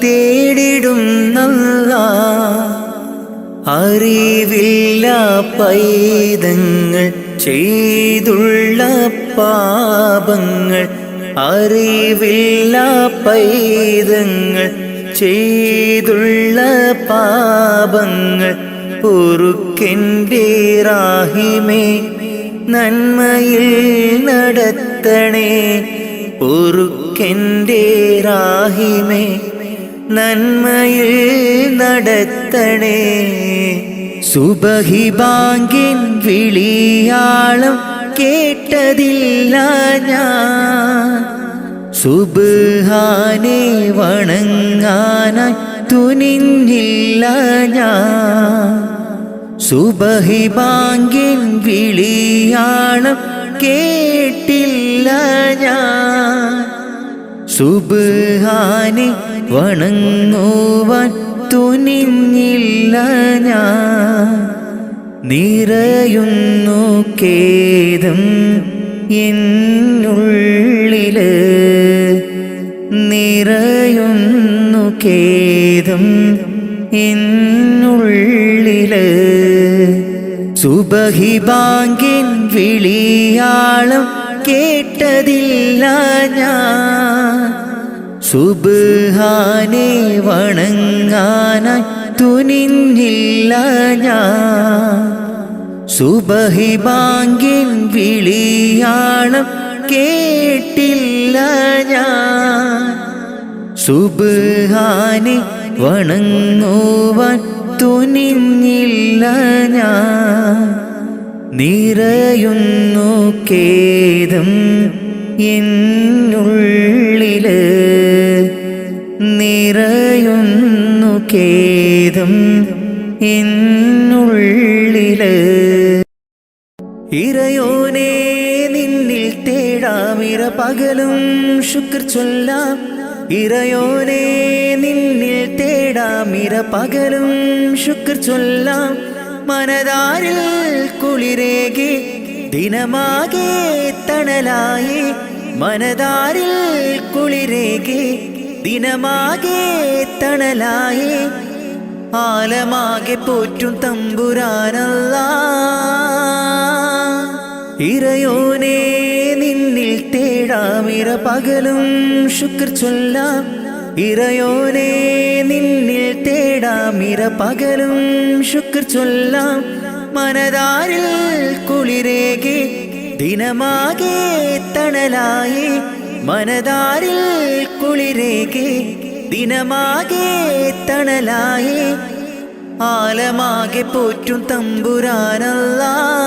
തേടിടുന്നല്ലാഹ്. അറിവില്ല പൈതങ്ങൾ ചെയ്തുള്ള പാപങ്ങൾ, അറിവില്ല പൈതങ്ങൾ ചെയ്തുള്ള പാപങ്ങൾ പൊറുക്കെൻ്റെ റാഹിമേ, നന്മയിൽ നടത്തണേ. പൊറുക്കെൻ്റെ റാഹിമേ, നന്മയിൽ നടത്തണേ. സുബഹി ബാങ്കിൻ വിളിയാളം കേട്ടതില്ല ഞാൻ, സുബ്ഹാനെ വണങ്ങാനായി തുനിഞ്ഞില്ല ഞാൻ. സുബഹി ബാങ്കിൻ വിളിയാളം കേട്ടില്ല ഞാൻ, സുബ്ഹാനെ വണങ്ങുവാൻ തുനിഞ്ഞില്ല ഞാൻ. നിറയുന്നു ഖേദം എന്നുള്ളില്, നിറയുന്നു ഖേദം എന്നുള്ളില്. സുബഹി ബാങ്കിൻ വിളിയാളം കേട്ടതില്ല ഞാൻ, സുബ്ഹാനെ വണങ്ങാനായി തുനിഞ്ഞില്ല ഞാൻ. സുബഹി ബാങ്കിൻ വിളിയാളം കേട്ടില്ല ഞാൻ, സുബ്ഹാനെ വണങ്ങുവാൻ തുനിഞ്ഞില്ല ഞാൻ. നിറയുന്നു ഖേദം എന്നുള്ളില്, നിറയുന്നു ഖേദം എന്നുള്ളില്. ഇറയോനെ നിന്നിൽ തേടാമിര പകലും ശുക്ർ ചൊല്ലാം, ഇറയോനെ നിന്നിൽ തേടാമിര പകലും ശുക്ർ ചൊല്ലാം. മനതാരിൽ കുളിരേകി ദിനമാകെ തണലായി, മനതാരിൽ കുളിരേകി ദിനമാകെ തണലായി. ആലമാകെ പോറ്റും തമ്പുരാനല്ലാഹ്. ഇറയോനെ നിന്നിൽ തേടാമിര പകലും ശുക്ർ ചൊല്ലാം, ഇറയോനെ നിന്നിൽ തേടാമിര പകലും ശുക്ർ ചൊല്ലാം. മനതാരിൽ കുളിരേകി ദിനമാകെ തണലായി, മനതാരിൽ കുളിരേകി ദിനമാകെ തണലായി. ആലമാകെ പോറ്റും തമ്പുരാനല്ലാഹ്.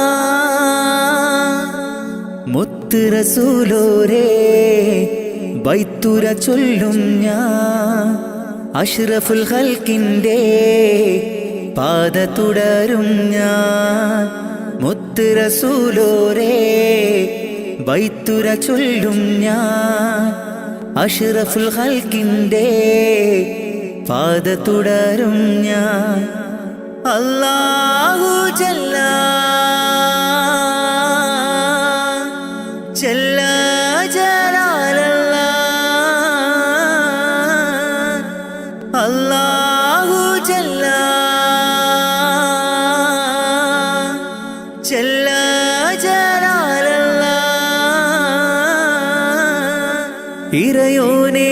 മുത്ത് റസൂലോരേ ബൈത്തുര ചൊല്ലും ഞാൻ, അഷ്റഫുൽ ഖൽക്കിൻ്റെ പാത തുടരും ഞാൻ. മുത്ത് റസൂലോരേ ബൈത്തുര ചൊല്ലും ഞാൻ, അഷ്റഫുൽ ഖൽക്കിൻ്റെ പാത തുടരും ഞാൻ. അല്ലാഹു ജല്ല ജല്ല ജലാലല്ലാഹ്, അല്ലാഹു ജല്ല ജല്ല ജലാലല്ലാഹ്. ഇറയോനെ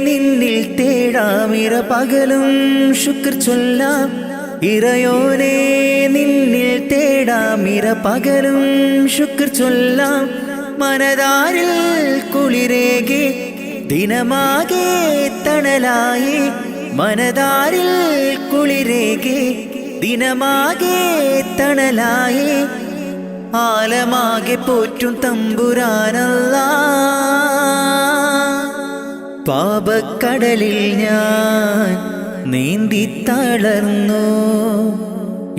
നിന്നിൽ തേടാമിര പകലും ശുക്ർ ചൊല്ലാം, ഇറയോനെ നിന്നിൽ തേടാമിര പകലും ശുക്ർ ചൊല്ലാം. മനതാരിൽ കുളിരേകി ദിനമാകെ തണലായി, മനതാരിൽ കുളിരേകെ ദിനമാകെ തണലായി ആലമാകെ പോറ്റും തമ്പുരാനല്ലാ പാപക്കടലിൽ ഞാൻ നീന്തി തളർന്നു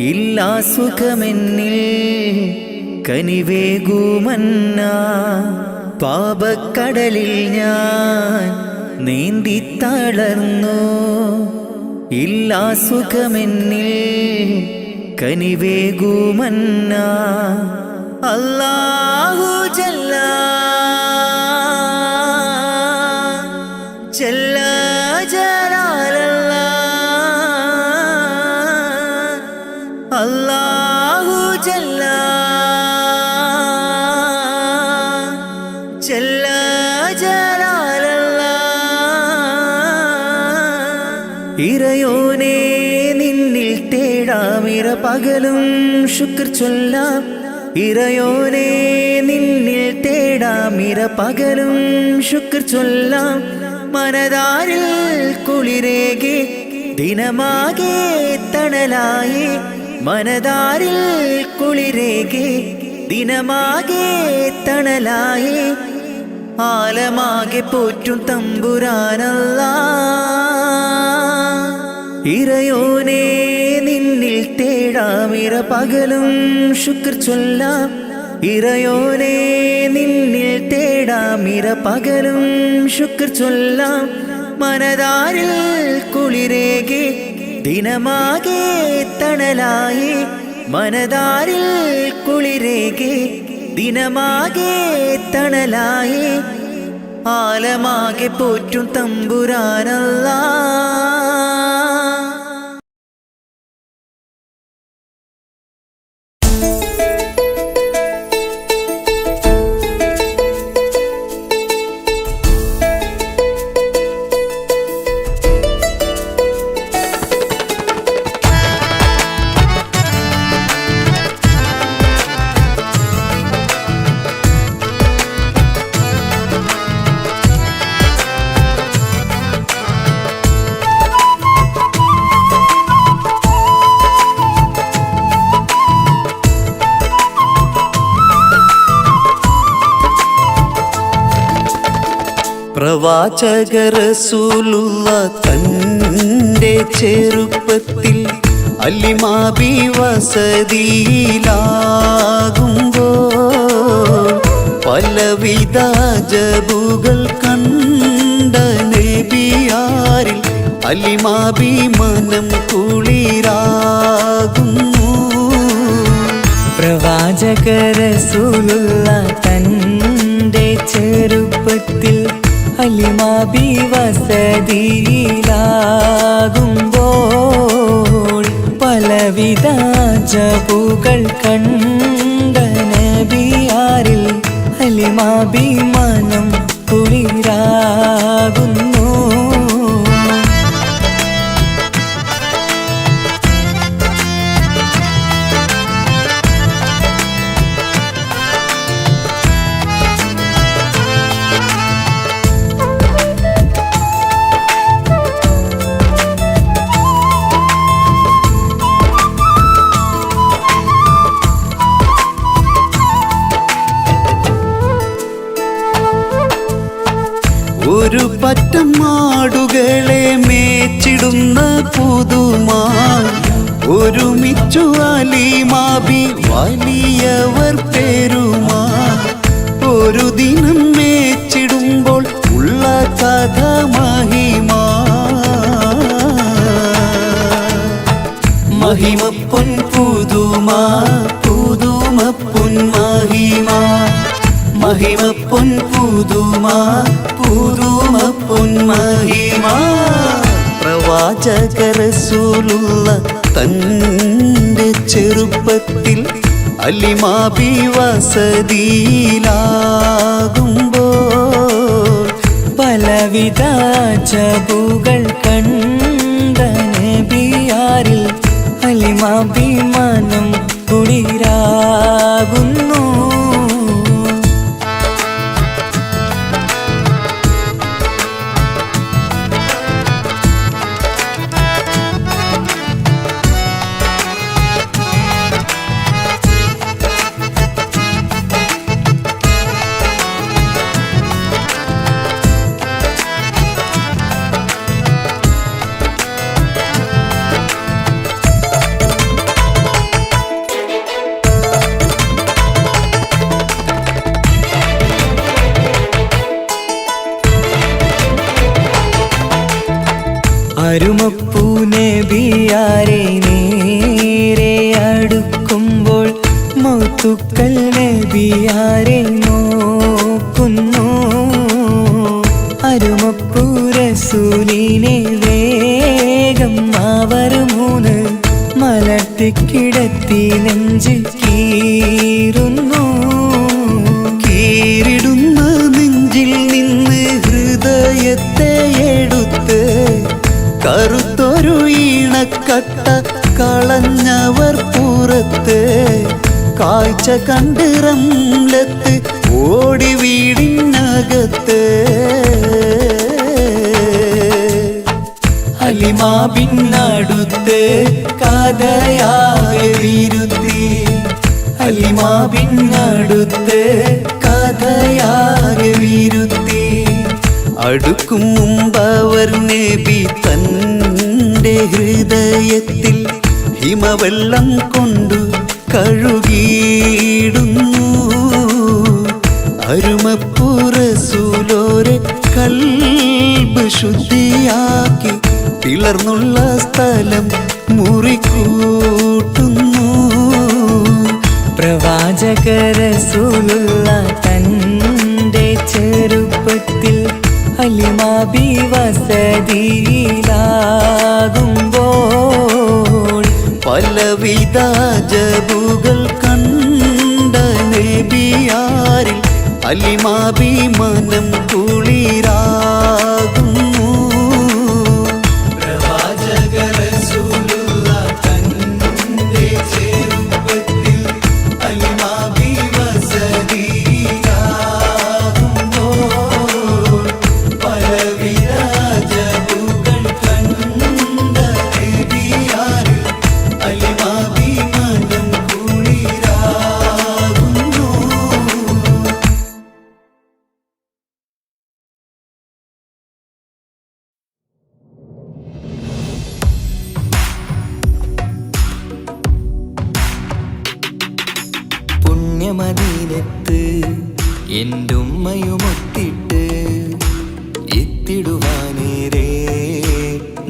ഇല്ലാ സുഖമെന്നിൽ കനിവേകുമന്ന പാപക്കടലിൽ ഞാൻ നീന്തി തളർന്നു ഇല്ലാ സുഖമെന്നിൽ കനിവേകുമന്ന അല്ലാഹു ജല്ല ജല്ല ജലാലല്ലാ അല്ലാഹു ജല്ല ജല്ല ജലാലല്ലാ ഇറയോനെ നിന്നിൽ തേടാമിര പകലും ശുക്ർ ചൊല്ലാം ഇറയോനെ നിന്നിൽ തേടാമിര പകലും ശുക്ർ ചൊല്ലാം മനതാരിൽ കുളിരേകെ ദിനമാകെ തണലായി മനതാരിൽ കുളിരേകെ ദിനമാകെ തണലായി ആലമാകെ പോറ്റും തമ്പുരാനല്ലാ ഇറയോനെ നിന്നിൽ തേടാമിര പകലും ശുക്ർ ചൊല്ലാം ഇറയോനെ നിന്നിൽ തേടാമിര പകലും ശുക്ർ ചൊല്ലാം മനതാരിൽ കുളിരേകെ ദിനമാകെ തണലായി മനതാരിൽ കുളിരേകെ ദിനമാകെ തണലായി ആലമാകെ പോറ്റും തമ്പുരാനല്ലാ പ്രവാചക റസൂലുള്ള തന്റെ ചെറുപ്പത്തിൽ അലിമാബി വസതിയിലാകുമ്പോൾ പലവിധ ജബുകൾ കണ്ട നബിയാരിൽ അലിമാബി മനം കുളിരാകുന്നു പ്രവാചക റസൂലുള്ള തന്റെ ചെറുപ്പത്തിൽ അലിമാബി വസതിയിലാകുമ്പോൾ പലവിധ ജബുകൾ കണ്ട നബിയാരിൽ അലിമാബി മനം കുളിരാകുന്നു ഒരു പറ്റം മാടുകളെ മേച്ചിടുന്ന പുതുമാ ഒരുമിച്ചു അലിമാബി വലിയവർ പേരുമാ ഒരു ദിനം മേച്ചിടുമ്പോൾ ഉള്ള കഥ മഹിമാ മഹിമപ്പൊൻ പുതുമാ പുതുമപ്പൊൻ മഹിമാ മഹിമപ്പൊൻ പുതുമാ പുതുമപ്പൊൻ മഹിമാ പ്രവാചക റസൂലുള്ള തന്റെ ചെറുപ്പത്തിൽ അലിമാബി വസതിയിലാകുമ്പോൾ പലവിധ ജബുകൾ കണ്ട നബിയാരിൽ അലിമാബി മനം കുളിരാകുന്നു നബിയാരെ നോക്കുന്നു അരുമപ്പൂരസൂലിനെ വേഗം അവർ മൂന്ന് മലർത്തിക്കിടത്തി നെഞ്ച് കീറുന്നു. കീറിടുന്ന നെഞ്ചിൽ നിന്ന് ഹൃദയത്തെ എടുത്ത് കറുത്തൊരു ഈണക്കട്ട കളഞ്ഞവർ പുറത്ത്. കാഴ്ച കണ്ട് റംലത്ത് ഓടി വീടിനകത്ത്. ഹലിമ ബിന്നടുത്ത് കഥയാകെ വിരുത്തി. ഹലിമ ബിന്നടുത്ത് കഥയാകെ വിരുത്തി. അടുക്കും മുമ്പവർ നബി തൻ്റെ ഹൃദയത്തിൽ ഹിമവെള്ളം കൊണ്ടു കഴുകിയിടുന്നു. അരുമപ്പുറസൂലോരെ കൽബ് ശുദ്ധിയാക്കി പിളർന്നുള്ള സ്ഥലം മുറിക്കൂട്ടുന്നു. പ്രവാചക റസൂലുള്ള തൻ്റെ ചെറുപ്പത്തിൽ ഹലിമ ബി വസതിയിലാകുമ്പോൾ പലവിധ ജബുകൾ കണ്ട നബിയാരിൽ ഹലിമ ബി മനം കുളിരാകുന്നു. പ്രവാചക റസൂലുള്ള തന്റെ ചെറുപ്പത്തിൽ ഹലിമ ബി വസതിയിലാകുമ്പോൾ പലവിധ ജബുകൾ കണ്ട നബിയാരിൽ ഹലിമ ബി മനം കുളിരാകുന്നു. പുണ്യമദീനത്ത് എൻ്റെ ഉമ്മയുമൊത്തിട്ട് എത്തിടുവാനേരേ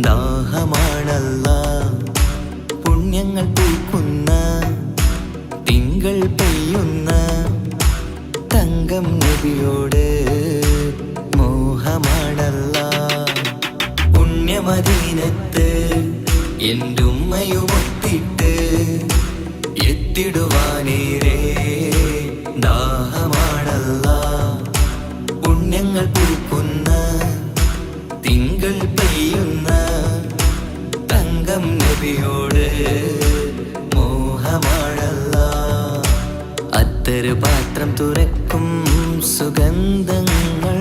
ദാഹമാണല്ല. പുണ്യങ്ങൾ പൂക്കുന്ന തിങ്കൾ പെയ്യുന്ന തങ്കം നബിയോട് മോഹമാണല്ല. പുണ്യമദീനത്ത് എൻ്റെ ഉമ്മയുമൊത്തിട്ട് എത്തിടുവാനേരേ ദാഹമാണല്ല. പുണ്യങ്ങൾ പൂക്കുന്ന തിങ്കൾ പെയ്യുന്ന തങ്കം നബിയോട് മോഹമാണല്ല. അത്തര് പാത്രം തുറക്കും സുഗന്ധങ്ങൾ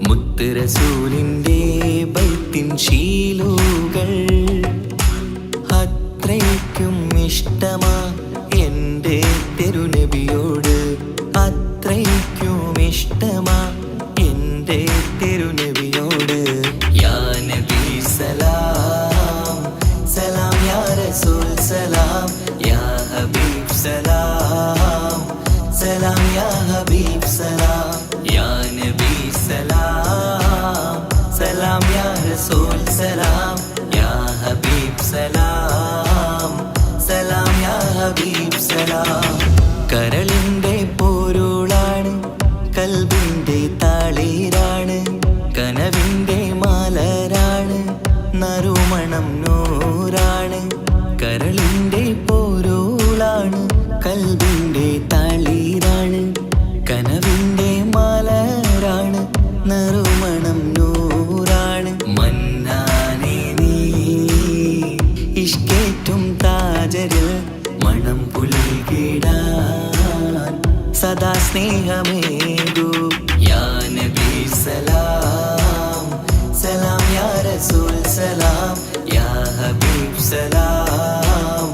മുത്ത് റസൂലിൻ്റെ ബൈത്തിൻ ശീലുകൾ. അത്രയ്ക്കും ഇഷ്ടമാ എൻ്റെ തിരുനബിയോട്. അത്രയ്ക്കും ഇഷ്ടമാ എൻ്റെ തിരുനബിയോട്. യാ നബി സലാം സലാം യാ റസൂൽ സലാം യാ ഹബീബ് സലാം സലാം യാ ഹബീബ് സലാം യാ നബി സലാം സലാം യാ റസൂൽ സലാം യാ ഹബീബ് സലാം സലാം യാ ഹബീബ് സലാം. കരളിൻ്റെ പോരുളാണ് കൽബിൻ്റെ താളീരാണ് കനവിൻ്റെ മാലരാണ് നറുമണം നൂറാണ്. കരളിൻ്റെ പോരുളാണ് കൽബിൻ്റെ താളീരാണ് കനവിൻ്റെ മാലരാണ് നറുമണം നൂറാണ്. മന്നാനേ നീ ഇഷ്കേറ്റും താജരിൽ മണം പുൽകിടാൻ സദാ സ്നേഹമേകൂ. യാ നബി സലാം സലാം യാ റസൂൽ സലാം യാ ഹബീബ് സലാം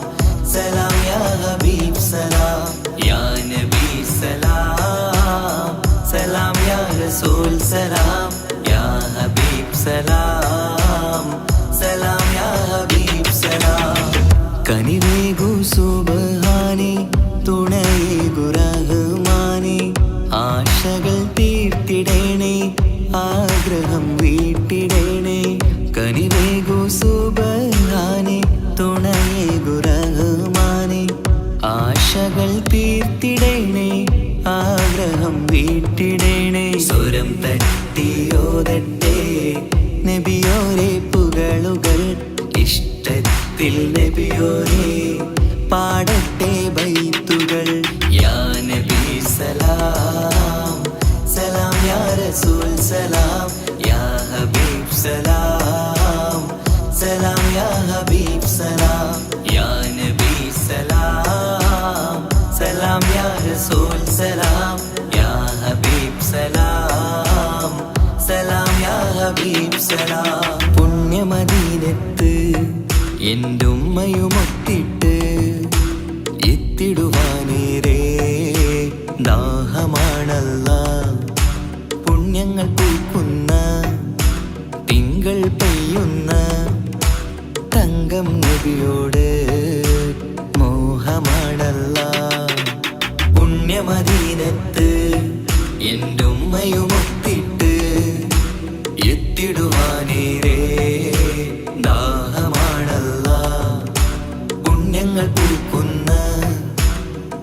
സലാം യാ ഹബീബ് സലാം യാ നബി സലാം സലാം യാ റസൂൽ സലാം യാ ഹബീബ് സലാം സലാം യാ ഹബീബ് സലാം. കനിവേഗു സുബ്ഹാനേ തുണയേകു റഹ്മാനേ ആശകൾ തീർത്തിടേണേ ആഗ്രഹം വീട്ടിടേണേ. കനിവേഗു സുബ്ഹാനേ തുണയേകു റഹ്മാനേ ആശകൾ തീർത്തിടേ നബിയോരേ പാടട്ടെ ബൈത്തുകൾ യാ നബി സലാം സലാം യാ റസൂൽ സലാം യാ ഹബീബ് സലാം സലാം യാ ഹബീബ് സലാം യാ നബി സലാം സലാം യാ റസൂൽ സലാം യാ ഹബീബ് സലാം സലാം യാ ഹബീബ് സലാം പുണ്യമദീനത്ത് എൻ്റെ ഉമ്മയുമൊത്തിട്ട് എത്തിടുവാനേരേ ദാഹമാണല്ലാ പുണ്യങ്ങൾ പൂക്കുന്ന തിങ്കൾ പെയ്യുന്ന തങ്കം നബിയോട് മോഹമാണല്ലാ പുണ്യമദീനത്ത് എൻ്റെ ഉമ്മയുമൊത്തിട്ട് എത്തിടുവാനേരേ ദാഹമാണല്ലാ പുണ്യങ്ങൾ പൂക്കുന്ന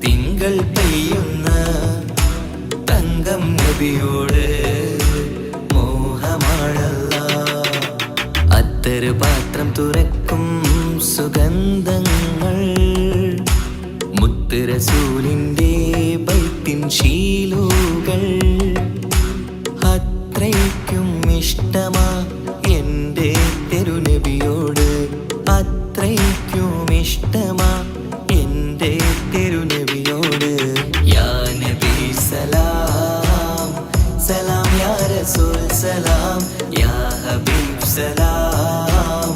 തിങ്കൾ പെയ്യുന്ന തങ്കം നബിയോട് മോഹമാണല്ലാ അത്തറ് പാത്രം തുറക്കും സുഗന്ധങ്ങൾ മുത്ത് റസൂലിൻ്റെ ബൈത്തിൻ ശീലുകൾ അത്രയ്ക്കും ഇഷ്ടമാ എൻ്റെ തിരുനബിയോട് അത്രയ്ക്കും ഇഷ്ടമാ എൻ്റെ തിരുനബിയോട് യാ നബി സലാം സലാം യാ റസൂൽ സലാം യാ ഹബീബ് സലാം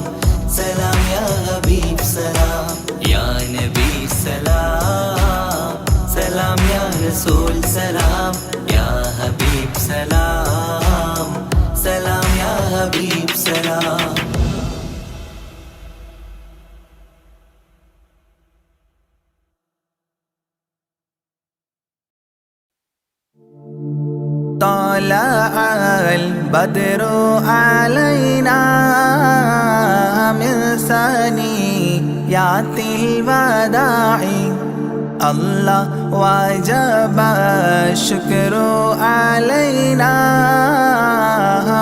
സലാം യാ ഹബീബ് സലാം യാ നബി സലാം സലാം യാ റസൂൽ സലാം യാ ഹബീബ് സലാം സലാം യാ ഹബീബ് സലാം طلع البدر علينا من ثنيات الوداع الله وجب الشكر علينا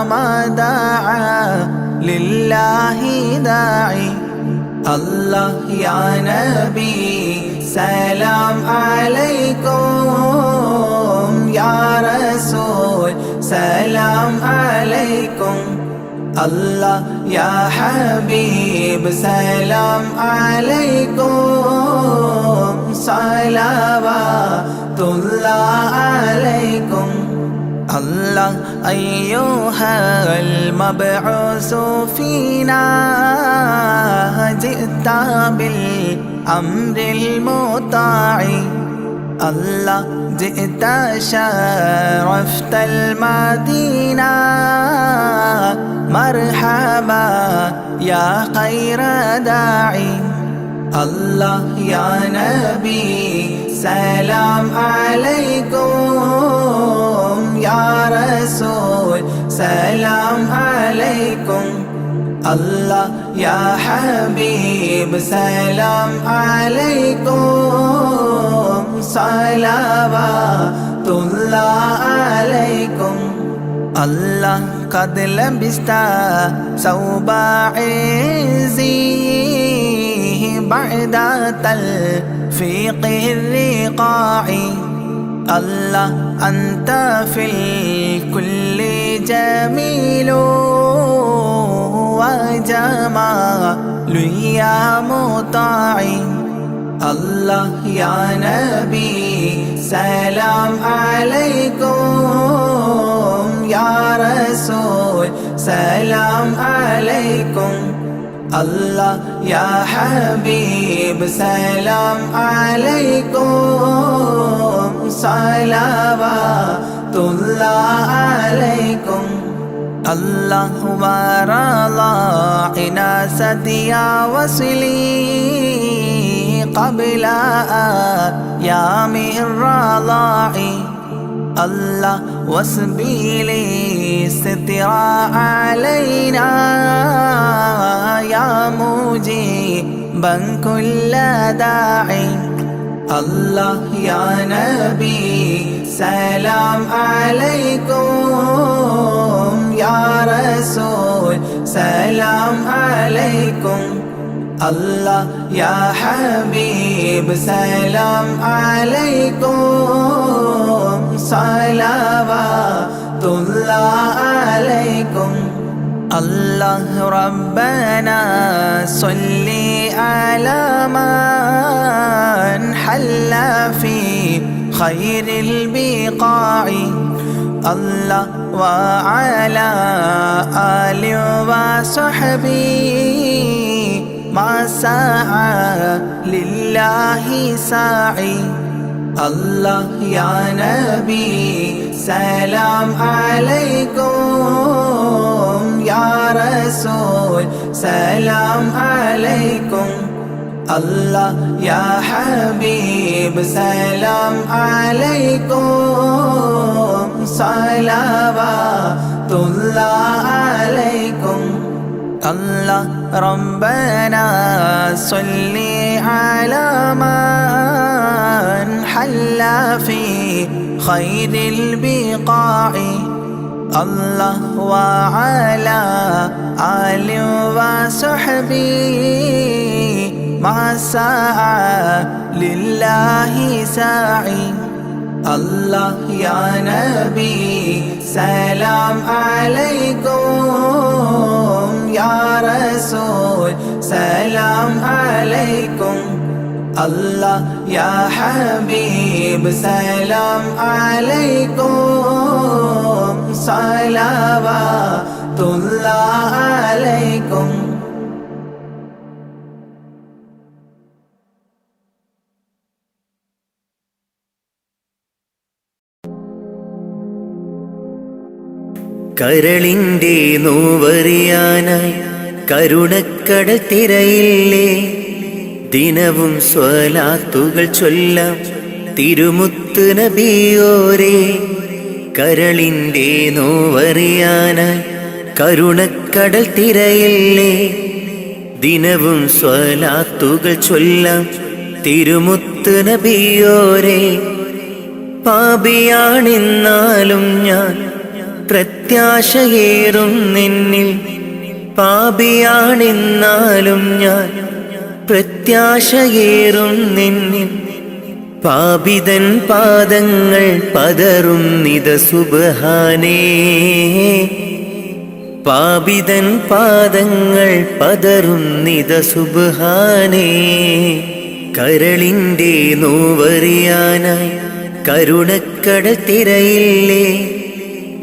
ما دعا لله داعي الله يا نبي سلام عليكم يا رسول سلام عليكم الله يا حبيب سلام عليكم صلوات الله عليكم الله أيها المبعوث فينا جئت بالأمر المطاع الله جئت شرفت المدينة مرحبا يا خير داعي الله يا نبي سلام عليكم يا رسول سلام عليكم الله يا حبيب سلام عليكم صلوات الله عليكم الله قد لبست ثوب عزي بعد تلفيق الرقاع الله أنت في الكل جميل وجمال يا مطاع الله يا نبي سلام عليكم يا رسول سلام عليكم الله يا حبيب سلام عليكم صلوات الله عليكم الله ورضى عناست يا وصلي قبل أيام الرضاع الله وسبيلي سترا علينا يا مجيبا كل داعي الله يا نبي سلام عليكم يا رسول سلام عليكم الله يا حبيب سلام عليكم صلوات الله عليكم الله ربنا صل على من حل في خير البقاع الله وعلى آله وصحبه ما سعى لله ساعي الله يا نبي سلام عليكم يا رسول سلام عليكم الله يا حبيب سلام عليكم صلوات الله عليكم الله ربنا صل على من حل في خير البقاع الله وعلى آله وصحبه ما سعى لله ساعي الله يا نبي سلام عليكم يا رسول سلام عليكم الله يا حبيب سلام عليكم صلوات الله عليكم കരളിൻ്റെ നോവറിയാനായി കരുണക്കടൽ തിരയില്ലേ ദിനവും സ്വലാത്തുകൾ ചൊല്ലാം തിരുമുത്ത് നബിയോരേ കരളിൻ്റെ നോവറിയാനായി കരുണക്കടൽ തിരയില്ലേ ദിനവും സ്വലാത്തുകൾ ചൊല്ലാം തിരുമുത്ത് നബിയോരേ പാപിയാണെന്നാലും ഞാൻ പ്രത്യാശയേറും നിന്നിൽ പാപിയാണെന്നാലും ഞാൻ പ്രത്യാശയേറും നിന്നിൽ പാപിതൻ പാദങ്ങൾ പതറും നിത സുബ്ഹാനേ പാപിതൻ പാദങ്ങൾ പതറും നിത സുബ്ഹാനേ കരളിൻ്റെ നോവറിയാനായി കരുണക്കടൽ തിരയില്ലേ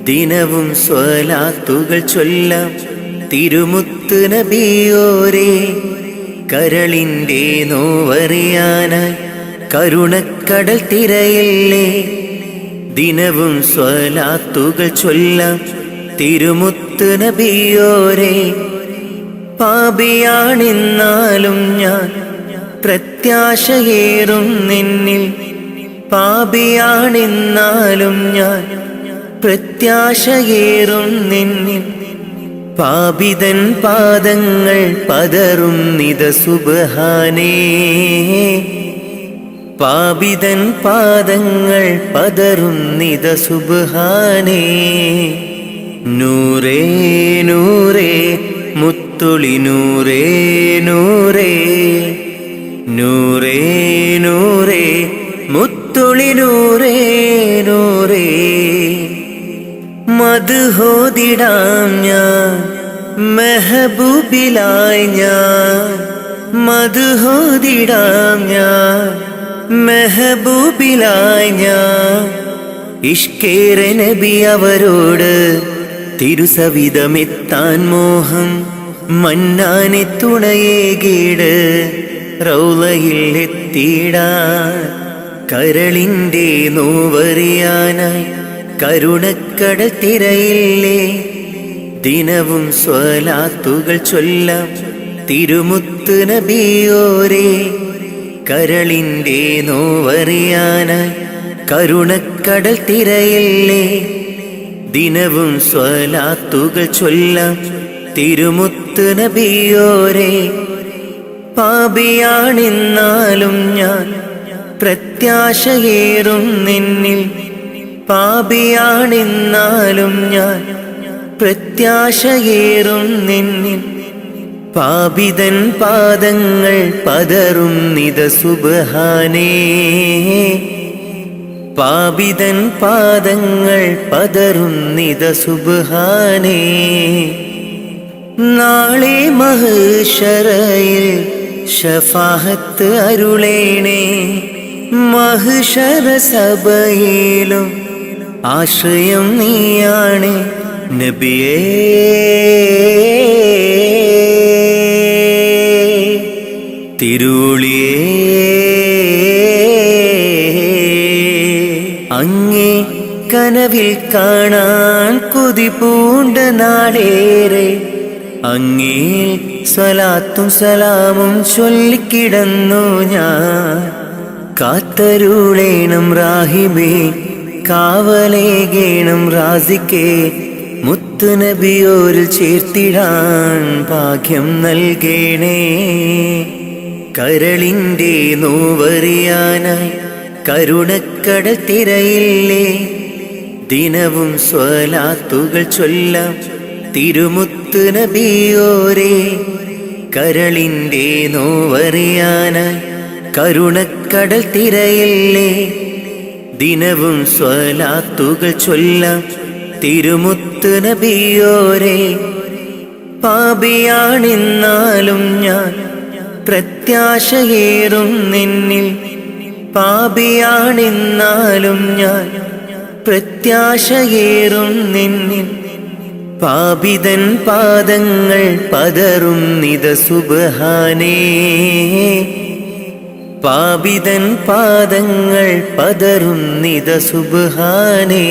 ദിനവും സ്വലാത്തുകൾ ചൊല്ലാം തിരുമുത്ത് നബിയോരേ കരളിൻ്റെ നോവറിയാനായി കരുണക്കടൽ തിരയില്ലേ ദിനവും സ്വലാത്തുകൾ ചൊല്ലാം തിരുമുത്ത് നബിയോരേ പാപിയാണെന്നാലും ഞാൻ പ്രത്യാശയേറും നിന്നിൽ പാപിയാണെന്നാലും ഞാൻ പ്രത്യാശയേറും നിന്നിൽ പാപിതൻ പാദങ്ങൾ പതറും നിത സുബ്ഹാനേ പാപിതൻ പാദങ്ങൾ പതറും നിത സുബ്ഹാനേ നൂറേ നൂറേ മുത്തുളി നൂറേ നൂറേ നൂറേ നൂറേ മുത്തുളി നൂറേ നൂറേ മദ്ഹോദിടാം ഞാൻ മെഹബൂബിലായി ഞാൻ മദ്ഹോദിടാം ഞാൻ മെഹബൂബിലായി ഞാൻ ഇഷ്കേറെ നബി അവരോട് തിരുസവിധമെത്താൻ മോഹം മന്നാനെ തുണയേകീട് റൗളയിൽ എത്തിയിടാൻ കരളിൻ്റെ നോവറിയാനായി കരുണക്കടൽ തിരയില്ലേ ദിനവും സ്വലാത്തുകൾ ചൊല്ലാം തിരുമുത്ത് നബിയോരേ കരളിൻ്റെ നോവറിയാനായി കരുണക്കടൽ തിരയില്ലേ ദിനവും സ്വലാത്തുകൾ ചൊല്ലാം തിരുമുത്ത് നബിയോരേ പാപിയാണെന്നാലും ഞാൻ പ്രത്യാശയേറും നിന്നിൽ പാപിയാണെന്നാലും ഞാൻ പ്രത്യാശയേറും നിന്നിൽ പാപിതൻ പാദങ്ങൾ പതറുന്നിത സുബ്ഹാനേ പാപിതൻ പാദങ്ങൾ പതറുന്നിത സുബ്ഹാനേ നാളെ മഹ്ശറയിൽ ശഫാഅത്ത് അരുളേണേ മഹ്ശറ സഭയിലും ആശ്രയം നീയാണ് നബിയേ തിരുളിയേ അങ്ങേ കനവിൽ കാണാൻ കൊതി പൂണ്ട നാളേറെ അങ്ങേ സ്വലാത്തും സലാമും ചൊല്ലിക്കിടന്നു ഞാൻ കാത്തരുളേണം റാഹിബേ കാവലേകേണം റാസിക്കേ മുത്തുനബിയോരിൽ ചേർത്തിടാൻ ഭാഗ്യം നൽകേണേ കരളിൻ്റെ നോവറിയാനായി കരുണക്കടൽ തിരയില്ലേ ദിനവും സ്വലാത്തുകൾ ചൊല്ലാം തിരുമുത്ത് നബിയോരേ കരളിൻ്റെ നോവറിയാനായി കരുണക്കടൽ തിരയില്ലേ ദിനവും സ്വലാത്തുകൾ ചൊല്ലാം തിരുമുത്ത് നബിയോരേ പാപിയാണെന്നാലും ഞാൻ പ്രത്യാശയേറും നിന്നിൽ പാപിയാണെന്നാലും ഞാൻ പ്രത്യാശയേറും നിന്നിൽ പാപിതൻ പാദങ്ങൾ പതറുന്നിത സുബ്ഹാനേ പാപിതൻ പാദങ്ങൾ പതറുന്നിത സുബ്ഹാനേ